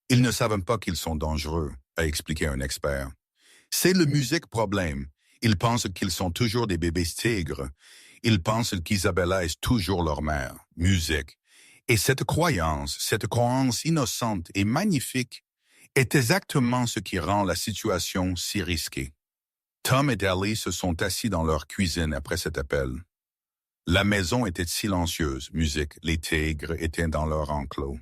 Ils ne savent pas qu'ils sont dangereux, a expliqué un expert. C'est le musique problème. Ils pensent qu'ils sont toujours des bébés tigres. Ils pensent qu'Isabella est toujours leur mère. Musique. Et cette croyance innocente et magnifique, est exactement ce qui rend la situation si risquée. Tom et Ali se sont assis dans leur cuisine après cet appel. La maison était silencieuse, musique, les tigres étaient dans leur enclos.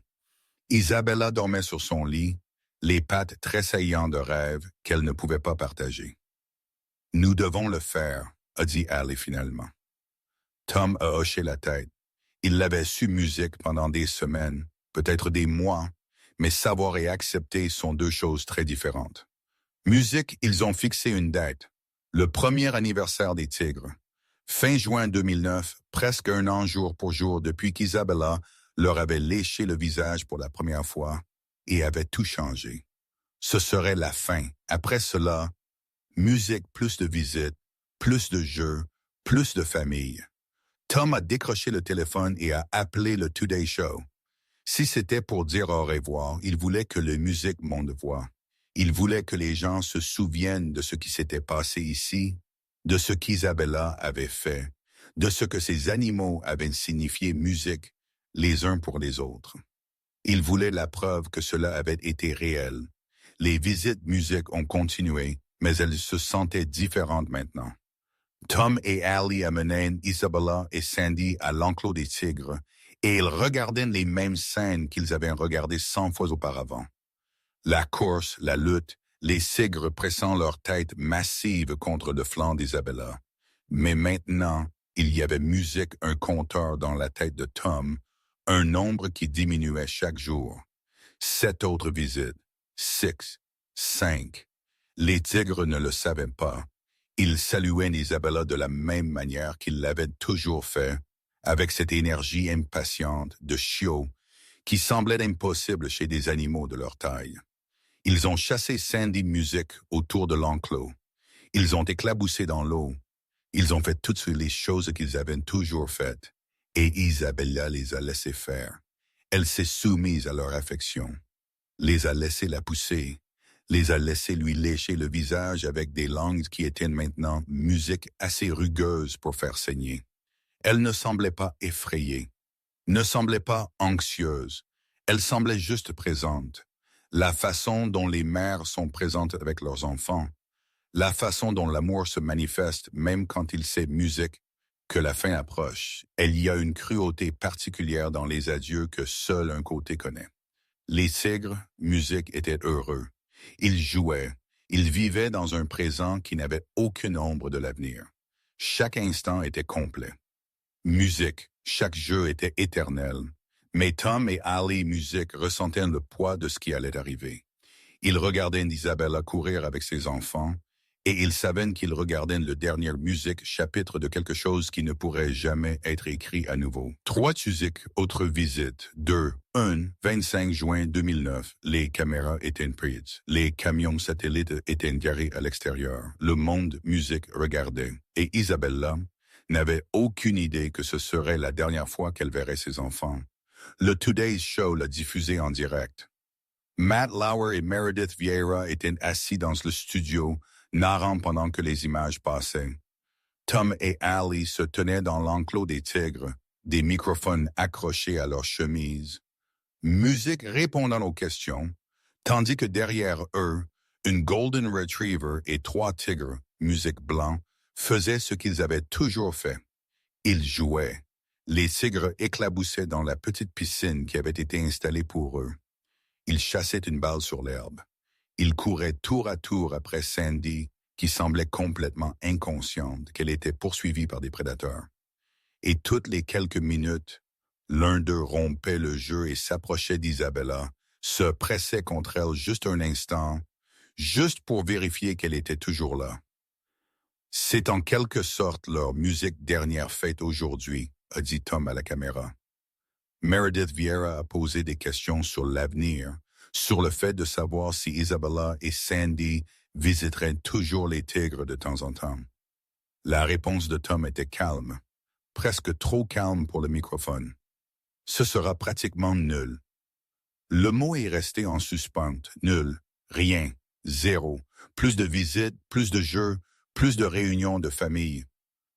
Isabella dormait sur son lit, les pattes tressaillant de rêves qu'elle ne pouvait pas partager. « Nous devons le faire », a dit Ali finalement. Tom a hoché la tête. Il l'avait su musique pendant des semaines, peut-être des mois, mais savoir et accepter sont deux choses très différentes. Musique, ils ont fixé une date, le premier anniversaire des Tigres. Fin juin 2009, presque un an jour pour jour depuis qu'Isabella leur avait léché le visage pour la première fois et avait tout changé. Ce serait la fin. Après cela, musique, plus de visites, plus de jeux, plus de famille. Tom a décroché le téléphone et a appelé le Today Show. Si c'était pour dire au revoir, il voulait que le musique monte voix. Il voulait que les gens se souviennent de ce qui s'était passé ici, de ce qu'Isabella avait fait, de ce que ces animaux avaient signifié musique les uns pour les autres. Il voulait la preuve que cela avait été réel. Les visites musique ont continué, mais elles se sentaient différentes maintenant. Tom et Ali amenaient Isabella et Sandy à l'enclos des tigres et ils regardaient les mêmes scènes qu'ils avaient regardées 100 fois auparavant. La course, la lutte, les tigres pressant leur tête massive contre le flanc d'Isabella. Mais maintenant, il y avait musique, un compteur dans la tête de Tom, un nombre qui diminuait chaque jour. 7 autres visites, 6, 5. Les tigres ne le savaient pas. Ils saluaient Isabella de la même manière qu'ils l'avaient toujours fait, avec cette énergie impatiente de chiot qui semblait impossible chez des animaux de leur taille. Ils ont chassé Sandy Music autour de l'enclos. Ils ont éclaboussé dans l'eau. Ils ont fait toutes les choses qu'ils avaient toujours faites. Et Isabella les a laissés faire. Elle s'est soumise à leur affection, les a laissés la pousser, les a laissés lui lécher le visage avec des langues qui étaient maintenant musique assez rugueuse pour faire saigner. Elle ne semblait pas effrayée, ne semblait pas anxieuse. Elle semblait juste présente. La façon dont les mères sont présentes avec leurs enfants, la façon dont l'amour se manifeste même quand il sait musique, que la fin approche. Il y a une cruauté particulière dans les adieux que seul un côté connaît. Les tigres, musique, étaient heureux. Ils jouaient. Ils vivaient dans un présent qui n'avait aucune ombre de l'avenir. Chaque instant était complet. Musique, chaque jeu était éternel. Mais Tom et Ali Musique ressentaient le poids de ce qui allait arriver. Ils regardaient Isabella courir avec ses enfants, et ils savaient qu'ils regardaient le dernier musique chapitre de quelque chose qui ne pourrait jamais être écrit à nouveau. 3 musiques, autre visite. 2. 1. 25 juin 2009. Les caméras étaient prises. Les camions satellites étaient garés à l'extérieur. Le monde musique regardait. Et Isabella n'avait aucune idée que ce serait la dernière fois qu'elle verrait ses enfants. Le Today's Show l'a diffusé en direct. Matt Lauer et Meredith Vieira étaient assis dans le studio, narrant pendant que les images passaient. Tom et Ali se tenaient dans l'enclos des tigres, des microphones accrochés à leurs chemises. Musique répondant aux questions, tandis que derrière eux, une Golden Retriever et 3 tigres, musique blanc, faisaient ce qu'ils avaient toujours fait. Ils jouaient. Les tigres éclaboussaient dans la petite piscine qui avait été installée pour eux. Ils chassaient une balle sur l'herbe. Ils couraient tour à tour après Sandy, qui semblait complètement inconsciente qu'elle était poursuivie par des prédateurs. Et toutes les quelques minutes, l'un d'eux rompait le jeu et s'approchait d'Isabella, se pressait contre elle juste un instant, juste pour vérifier qu'elle était toujours là. C'est en quelque sorte leur musique dernière fête aujourd'hui, a dit Tom à la caméra. Meredith Vieira a posé des questions sur l'avenir, sur le fait de savoir si Isabella et Sandy visiteraient toujours les tigres de temps en temps. La réponse de Tom était calme, presque trop calme pour le microphone. Ce sera pratiquement nul. Le mot est resté en suspens, nul, rien, zéro. Plus de visites, plus de jeux, plus de réunions de famille.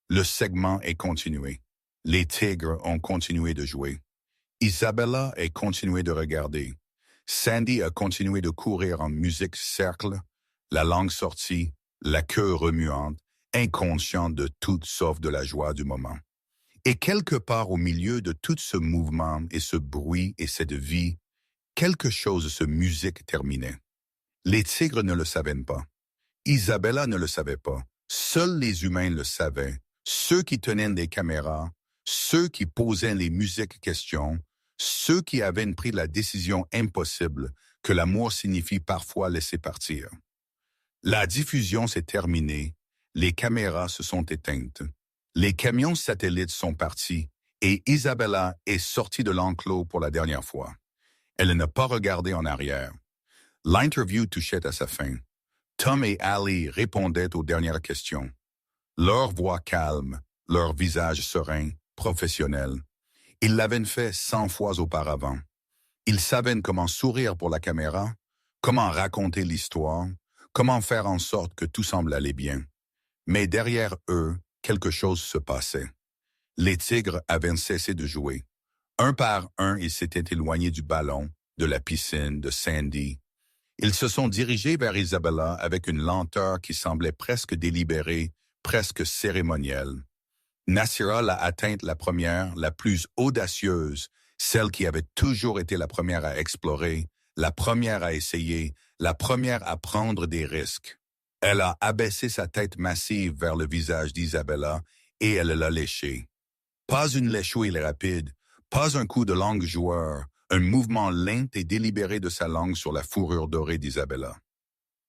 Le segment est continué. Les tigres ont continué de jouer. Isabella a continué de regarder. Sandy a continué de courir en musique cercle, la langue sortie, la queue remuante, inconsciente de tout sauf de la joie du moment. Et quelque part au milieu de tout ce mouvement et ce bruit et cette vie, quelque chose se musique terminait. Les tigres ne le savaient pas. Isabella ne le savait pas. Seuls les humains le savaient. Ceux qui tenaient des caméras, ceux qui posaient les musiques questions, ceux qui avaient pris la décision impossible que l'amour signifie parfois laisser partir. La diffusion s'est terminée, les caméras se sont éteintes, les camions satellites sont partis et Isabella est sortie de l'enclos pour la dernière fois. Elle n'a pas regardé en arrière. L'interview touchait à sa fin. Tom et Ali répondaient aux dernières questions. Leur voix calme, leur visage serein, professionnel. Ils l'avaient fait 100 fois auparavant. Ils savaient comment sourire pour la caméra, comment raconter l'histoire, comment faire en sorte que tout semble aller bien. Mais derrière eux, quelque chose se passait. Les tigres avaient cessé de jouer. Un par un, ils s'étaient éloignés du ballon, de la piscine, de Sandy. Ils se sont dirigés vers Isabella avec une lenteur qui semblait presque délibérée, presque cérémonielle. Nasira l'a atteinte la première, la plus audacieuse, celle qui avait toujours été la première à explorer, la première à essayer, la première à prendre des risques. Elle a abaissé sa tête massive vers le visage d'Isabella et elle l'a léché. Pas une léchouille rapide, pas un coup de langue joueur, un mouvement lent et délibéré de sa langue sur la fourrure dorée d'Isabella.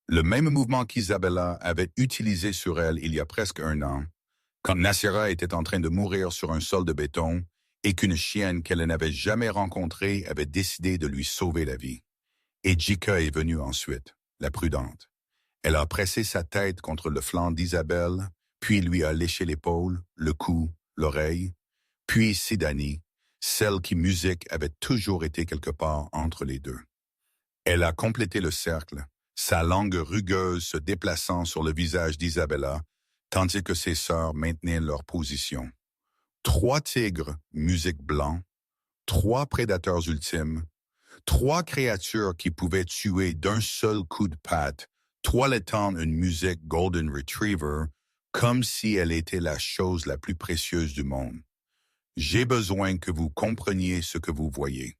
Le même mouvement qu'Isabella avait utilisé sur elle il y a presque un an, quand Nasira était en train de mourir sur un sol de béton et qu'une chienne qu'elle n'avait jamais rencontrée avait décidé de lui sauver la vie. Et Jika est venue ensuite, la prudente. Elle a pressé sa tête contre le flanc d'Isabelle, puis lui a léché l'épaule, le cou, l'oreille, puis Sidani, celle qui musique avait toujours été quelque part entre les deux. Elle a complété le cercle, sa langue rugueuse se déplaçant sur le visage d'Isabella, tandis que ses sœurs maintenaient leur position. 3 tigres, musique blanc, 3 prédateurs ultimes, 3 créatures qui pouvaient tuer d'un seul coup de patte, toilettant une musique Golden Retriever, comme si elle était la chose la plus précieuse du monde. J'ai besoin que vous compreniez ce que vous voyez.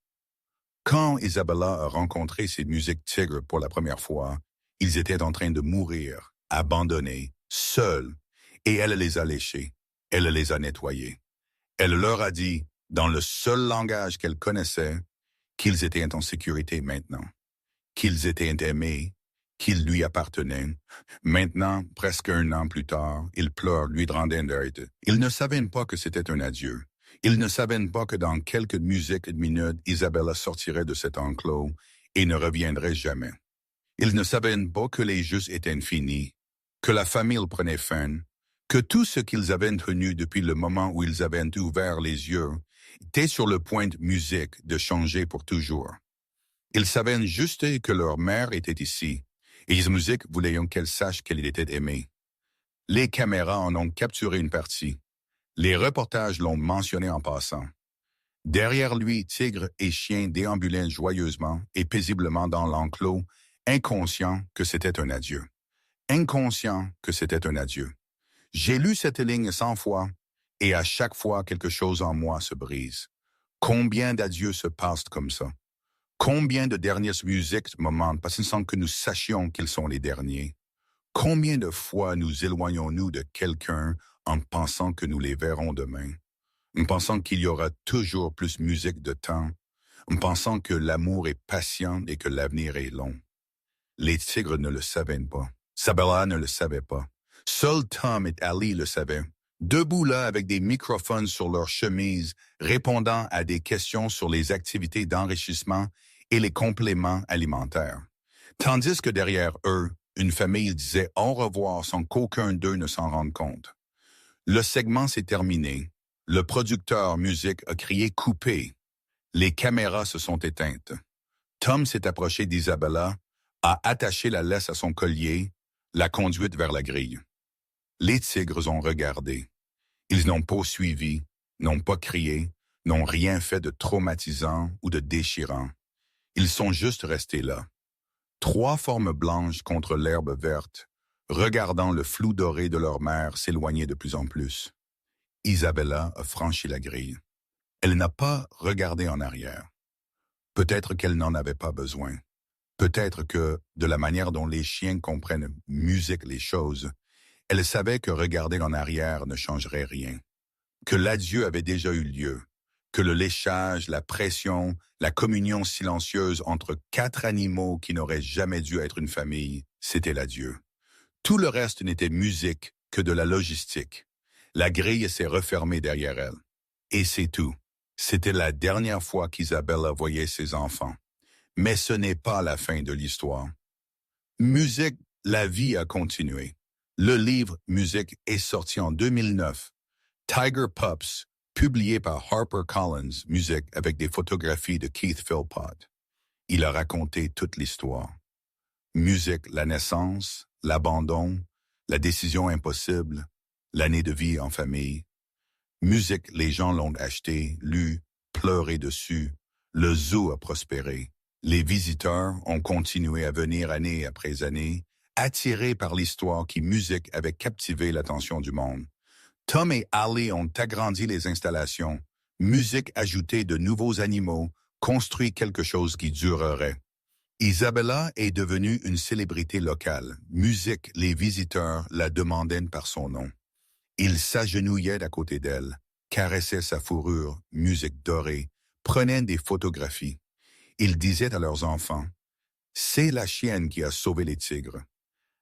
Quand Isabella a rencontré ces musiques tigres pour la première fois, ils étaient en train de mourir, abandonnés, seuls, et elle les a léchés, elle les a nettoyés. Elle leur a dit, dans le seul langage qu'elle connaissait, qu'ils étaient en sécurité maintenant, qu'ils étaient aimés, qu'ils lui appartenaient. Maintenant, presque un an plus tard, ils pleurent, lui rendant d'aide. Ils ne savaient pas que c'était un adieu. Ils ne savaient pas que dans quelques musiques minutes, Isabella sortirait de cet enclos et ne reviendrait jamais. Ils ne savaient pas que les jeux étaient finis, que la famille prenait fin, que tout ce qu'ils avaient tenu depuis le moment où ils avaient ouvert les yeux était sur le point de musique de changer pour toujours. Ils savaient juste que leur mère était ici, et les musiques voulaient qu'elle sache qu'elle était aimée. Les caméras en ont capturé une partie. Les reportages l'ont mentionné en passant. Derrière lui, tigre et chien déambulaient joyeusement et paisiblement dans l'enclos, inconscients que c'était un adieu. Inconscients que c'était un adieu. J'ai lu cette ligne 100 fois, Et à chaque fois, quelque chose en moi se brise. Combien d'adieux se passent comme ça? Combien de dernières musiques me mentent parce sans que nous sachions qu'ils sont les derniers? Combien de fois nous éloignons-nous de quelqu'un en pensant que nous les verrons demain? En pensant qu'il y aura toujours plus musique de temps? En pensant que l'amour est patient et que l'avenir est long? Les tigres ne le savaient pas. Isabella ne le savait pas. Seuls Tom et Ali le savaient. Debout là avec des microphones sur leurs chemises, répondant à des questions sur les activités d'enrichissement et les compléments alimentaires. Tandis que derrière eux, une famille disait au revoir sans qu'aucun d'eux ne s'en rende compte. Le segment s'est terminé. Le producteur musique a crié « coupé ». Les caméras se sont éteintes. Tom s'est approché d'Isabella, a attaché la laisse à son collier, l'a conduite vers la grille. Les tigres ont regardé. Ils n'ont pas suivi, n'ont pas crié, n'ont rien fait de traumatisant ou de déchirant. Ils sont juste restés là. 3 formes blanches contre l'herbe verte, regardant le flou doré de leur mère s'éloigner de plus en plus. Isabella a franchi la grille. Elle n'a pas regardé en arrière. Peut-être qu'elle n'en avait pas besoin. Peut-être que, de la manière dont les chiens comprennent musique les choses, elle savait que regarder en arrière ne changerait rien, que l'adieu avait déjà eu lieu, que le léchage, la pression, la communion silencieuse entre 4 animaux qui n'auraient jamais dû être une famille, c'était l'adieu. Tout le reste n'était musique que de la logistique. La grille s'est refermée derrière elle. Et c'est tout. C'était la dernière fois qu'Isabella voyait ses enfants. Mais ce n'est pas la fin de l'histoire. Musique, la vie a continué. Le livre Musique est sorti en 2009. Tiger Pups, publié par HarperCollins Musique avec des photographies de Keith Philpott. Il a raconté toute l'histoire. Musique, la naissance, l'abandon, la décision impossible, l'année de vie en famille. Musique, les gens l'ont acheté, lu, pleuré dessus. Le zoo a prospéré. Les visiteurs ont continué à venir année après année, attirés par l'histoire qui, musique, avait captivé l'attention du monde. Tom et Ali ont agrandi les installations, musique ajouté de nouveaux animaux, construit quelque chose qui durerait. Isabella est devenue une célébrité locale. Musique, les visiteurs la demandaient par son nom. Ils s'agenouillaient à côté d'elle, caressaient sa fourrure, musique dorée, prenaient des photographies. Ils disaient à leurs enfants, « C'est la chienne qui a sauvé les tigres.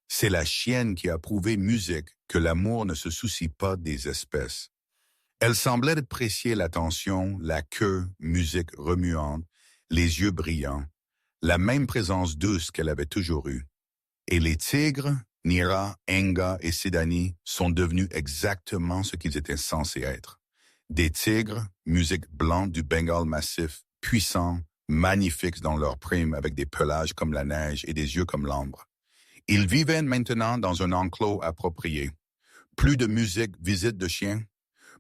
C'est la chienne qui a prouvé musique que l'amour ne se soucie pas des espèces. » Elle semblait apprécier l'attention, la queue, musique remuante, les yeux brillants, la même présence douce qu'elle avait toujours eue. Et les tigres, Nira, Enga et Sidani, sont devenus exactement ce qu'ils étaient censés être. Des tigres, musique blanche du Bengale massif, puissants, magnifiques dans leur prime avec des pelages comme la neige et des yeux comme l'ambre. Ils vivaient maintenant dans un enclos approprié. Plus de musique, visite de chiens,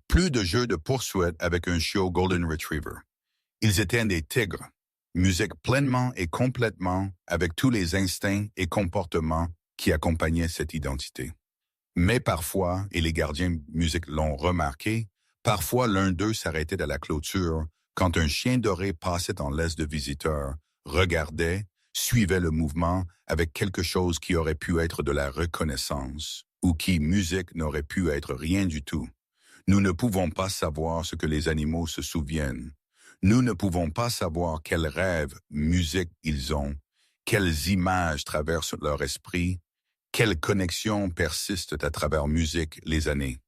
plus de jeux de poursuite avec un chiot Golden Retriever. Ils étaient des tigres, musique pleinement et complètement avec tous les instincts et comportements qui accompagnaient cette identité. Mais parfois, et les gardiens musique l'ont remarqué, parfois l'un d'eux s'arrêtait à la clôture quand un chien doré passait en laisse de visiteur, regardait, suivait le mouvement avec quelque chose qui aurait pu être de la reconnaissance ou qui, musique, n'aurait pu être rien du tout. Nous ne pouvons pas savoir ce que les animaux se souviennent. Nous ne pouvons pas savoir quels rêves, musique ils ont, quelles images traversent leur esprit, quelles connexions persistent à travers musique les années.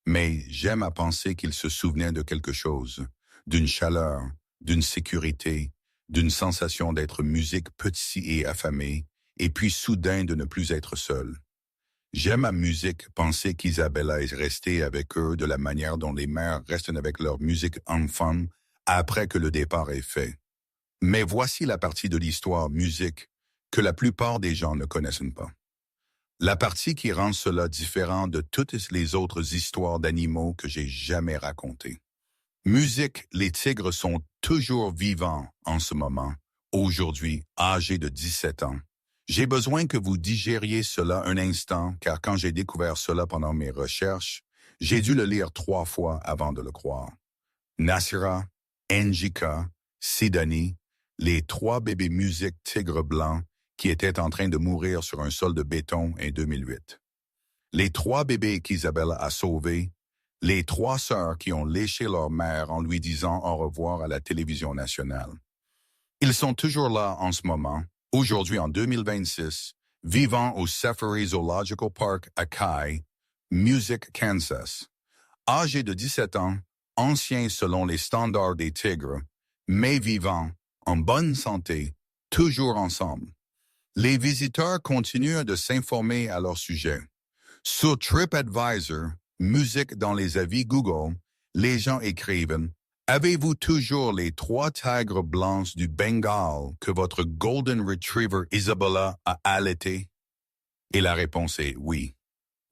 Mais j'aime à penser qu'ils se souvenaient de quelque chose, d'une chaleur, d'une sécurité, d'une sensation d'être musique petit et affamé, et puis soudain de ne plus être seul. J'aime à musique penser qu'Isabella est restée avec eux de la manière dont les mères restent avec leur musique enfant après que le départ est fait. Mais voici la partie de l'histoire musique que la plupart des gens ne connaissent pas. La partie qui rend cela différent de toutes les autres histoires d'animaux que j'ai jamais racontées. Musique, les tigres sont toujours vivants en ce moment, aujourd'hui, âgés de 17 ans. J'ai besoin que vous digériez cela un instant, car quand j'ai découvert cela pendant mes recherches, J'ai dû le lire 3 fois avant de le croire. Nasira, Njika, Sidonie, les 3 bébés musiques tigres blancs qui étaient en train de mourir sur un sol de béton en 2008. Les 3 bébés qu'Isabella a sauvés, les 3 sœurs qui ont léché leur mère en lui disant au revoir à la télévision nationale. Ils sont toujours là en ce moment, aujourd'hui en 2026, vivant au Safari Zoological Park à Kai, Music, Kansas. Âgés de 17 ans, anciens selon les standards des tigres, mais vivants, en bonne santé, toujours ensemble. Les visiteurs continuent de s'informer à leur sujet. Sur TripAdvisor, musique dans les avis Google, les gens écrivent « Avez-vous toujours les 3 tigres blancs du Bengale que votre Golden Retriever Isabella a allaité? » Et la réponse est « Oui.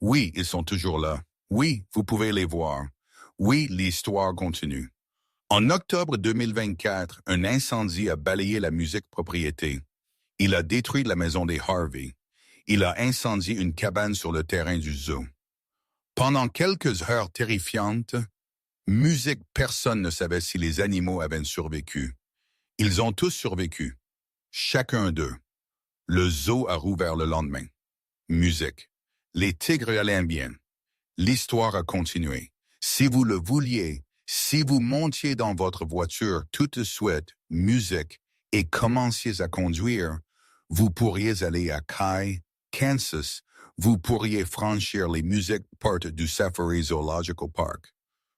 Oui, ils sont toujours là. Oui, vous pouvez les voir. Oui, l'histoire continue. » En octobre 2024, un incendie a balayé la musique propriété. Il a détruit la maison des Harvey. Il a incendié une cabane sur le terrain du zoo. Pendant quelques heures terrifiantes, musique, personne ne savait si les animaux avaient survécu. Ils ont tous survécu. Chacun d'eux. Le zoo a rouvert le lendemain. Musique. Les tigres allaient bien. L'histoire a continué. Si vous le vouliez, si vous montiez dans votre voiture tout de suite, musique, et commenciez à conduire, vous pourriez aller à Kai, Kansas, vous pourriez franchir les music parts du Safari Zoological Park.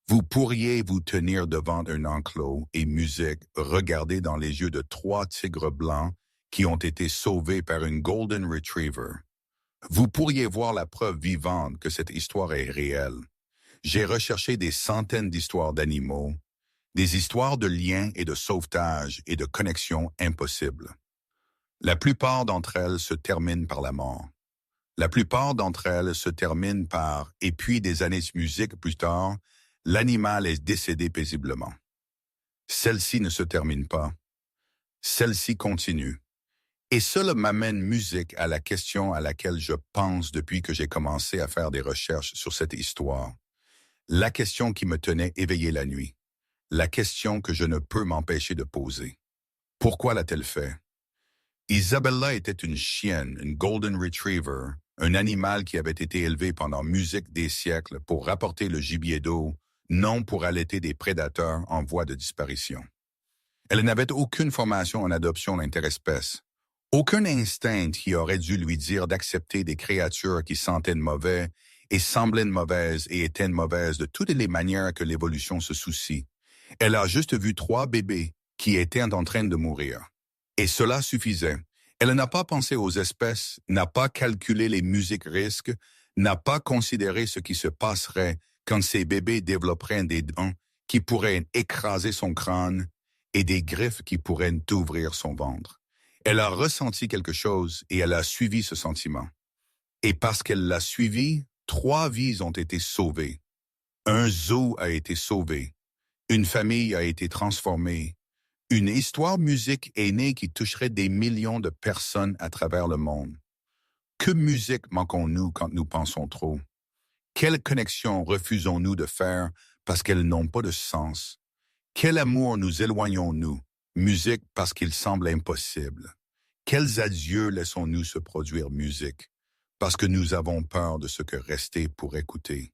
Vous pourriez vous tenir devant un enclos et musique, regarder dans les yeux de 3 tigres blancs qui ont été sauvés par une Golden Retriever. Vous pourriez voir la preuve vivante que cette histoire est réelle. J'ai recherché des centaines d'histoires d'animaux, des histoires de liens et de sauvetage et de connexions impossibles. La plupart d'entre elles se terminent par la mort. La plupart d'entre elles se terminent par « et puis des années de musique plus tard, l'animal est décédé paisiblement ». Celle-ci ne se termine pas. Celle-ci continue. Et cela m'amène musique à la question à laquelle je pense depuis que j'ai commencé à faire des recherches sur cette histoire. La question qui me tenait éveillé la nuit. La question que je ne peux m'empêcher de poser. Pourquoi l'a-t-elle fait? Isabella était une chienne, une Golden Retriever, un animal qui avait été élevé pendant musique des siècles pour rapporter le gibier d'eau, non pour allaiter des prédateurs en voie de disparition. Elle n'avait aucune formation en adoption interespèce, aucun instinct qui aurait dû lui dire d'accepter des créatures qui sentaient mauvais et semblaient mauvaises et étaient mauvaises de toutes les manières que l'évolution se soucie. Elle a juste vu 3 bébés qui étaient en train de mourir. Et cela suffisait. Elle n'a pas pensé aux espèces, n'a pas calculé les musiques risques, n'a pas considéré ce qui se passerait quand ces bébés développeraient des dents qui pourraient écraser son crâne et des griffes qui pourraient ouvrir son ventre. Elle a ressenti quelque chose et elle a suivi ce sentiment. Et parce qu'elle l'a suivi, 3 vies ont été sauvées. Un zoo a été sauvé. Une famille a été transformée. Une histoire musique est née qui toucherait des millions de personnes à travers le monde. Que musique manquons-nous quand nous pensons trop? Quelle connexion refusons-nous de faire parce qu'elles n'ont pas de sens? Quel amour nous éloignons-nous? Musique parce qu'il semble impossible. Quels adieux laissons-nous se produire musique? Parce que nous avons peur de ce que rester pour écouter.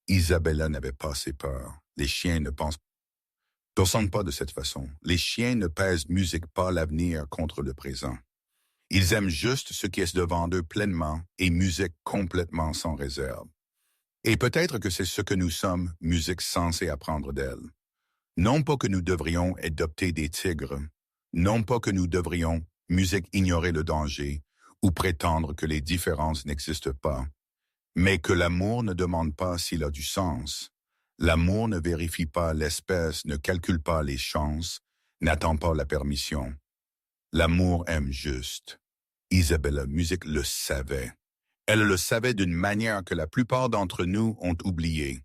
Isabella n'avait pas ces peurs. Les chiens ne ressentent pas de cette façon. Les chiens ne pèsent musique pas l'avenir contre le présent. Ils aiment juste ce qui est devant eux pleinement et musique complètement sans réserve. Et peut-être que c'est ce que nous sommes, musique censée apprendre d'elle. Non pas que nous devrions adopter des tigres, non pas que nous devrions, musique, ignorer le danger ou prétendre que les différences n'existent pas, mais que l'amour ne demande pas s'il a du sens. L'amour ne vérifie pas l'espèce, ne calcule pas les chances, n'attend pas la permission. L'amour aime juste. Isabella Musique le savait. Elle le savait d'une manière que la plupart d'entre nous ont oubliée.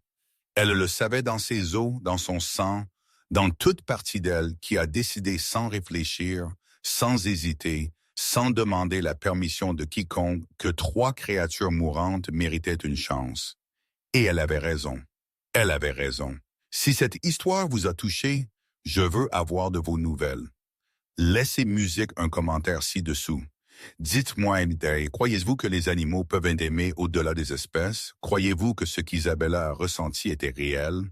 Elle le savait dans ses os, dans son sang, dans toute partie d'elle qui a décidé sans réfléchir, sans hésiter, sans demander la permission de quiconque que 3 créatures mourantes méritaient une chance. Et elle avait raison. Elle avait raison. Si cette histoire vous a touché, je veux avoir de vos nouvelles. Laissez Musique un commentaire ci-dessous. Dites-moi, croyez-vous que les animaux peuvent aimer au-delà des espèces? Croyez-vous que ce qu'Isabella a ressenti était réel?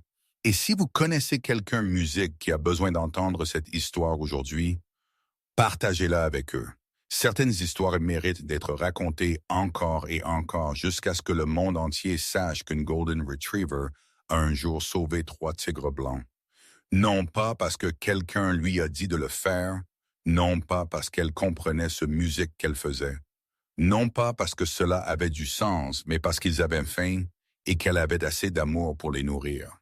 Et si vous connaissez quelqu'un musique qui a besoin d'entendre cette histoire aujourd'hui, partagez-la avec eux. Certaines histoires méritent d'être racontées encore et encore jusqu'à ce que le monde entier sache qu'une Golden Retriever a un jour sauvé 3 tigres blancs. Non pas parce que quelqu'un lui a dit de le faire, non pas parce qu'elle comprenait ce musique qu'elle faisait, non pas parce que cela avait du sens, mais parce qu'ils avaient faim et qu'elle avait assez d'amour pour les nourrir.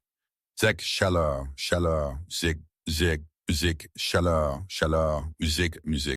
Zek, chaleur, chaleur, zig, zig, musique, chaleur, chaleur, musique, musique.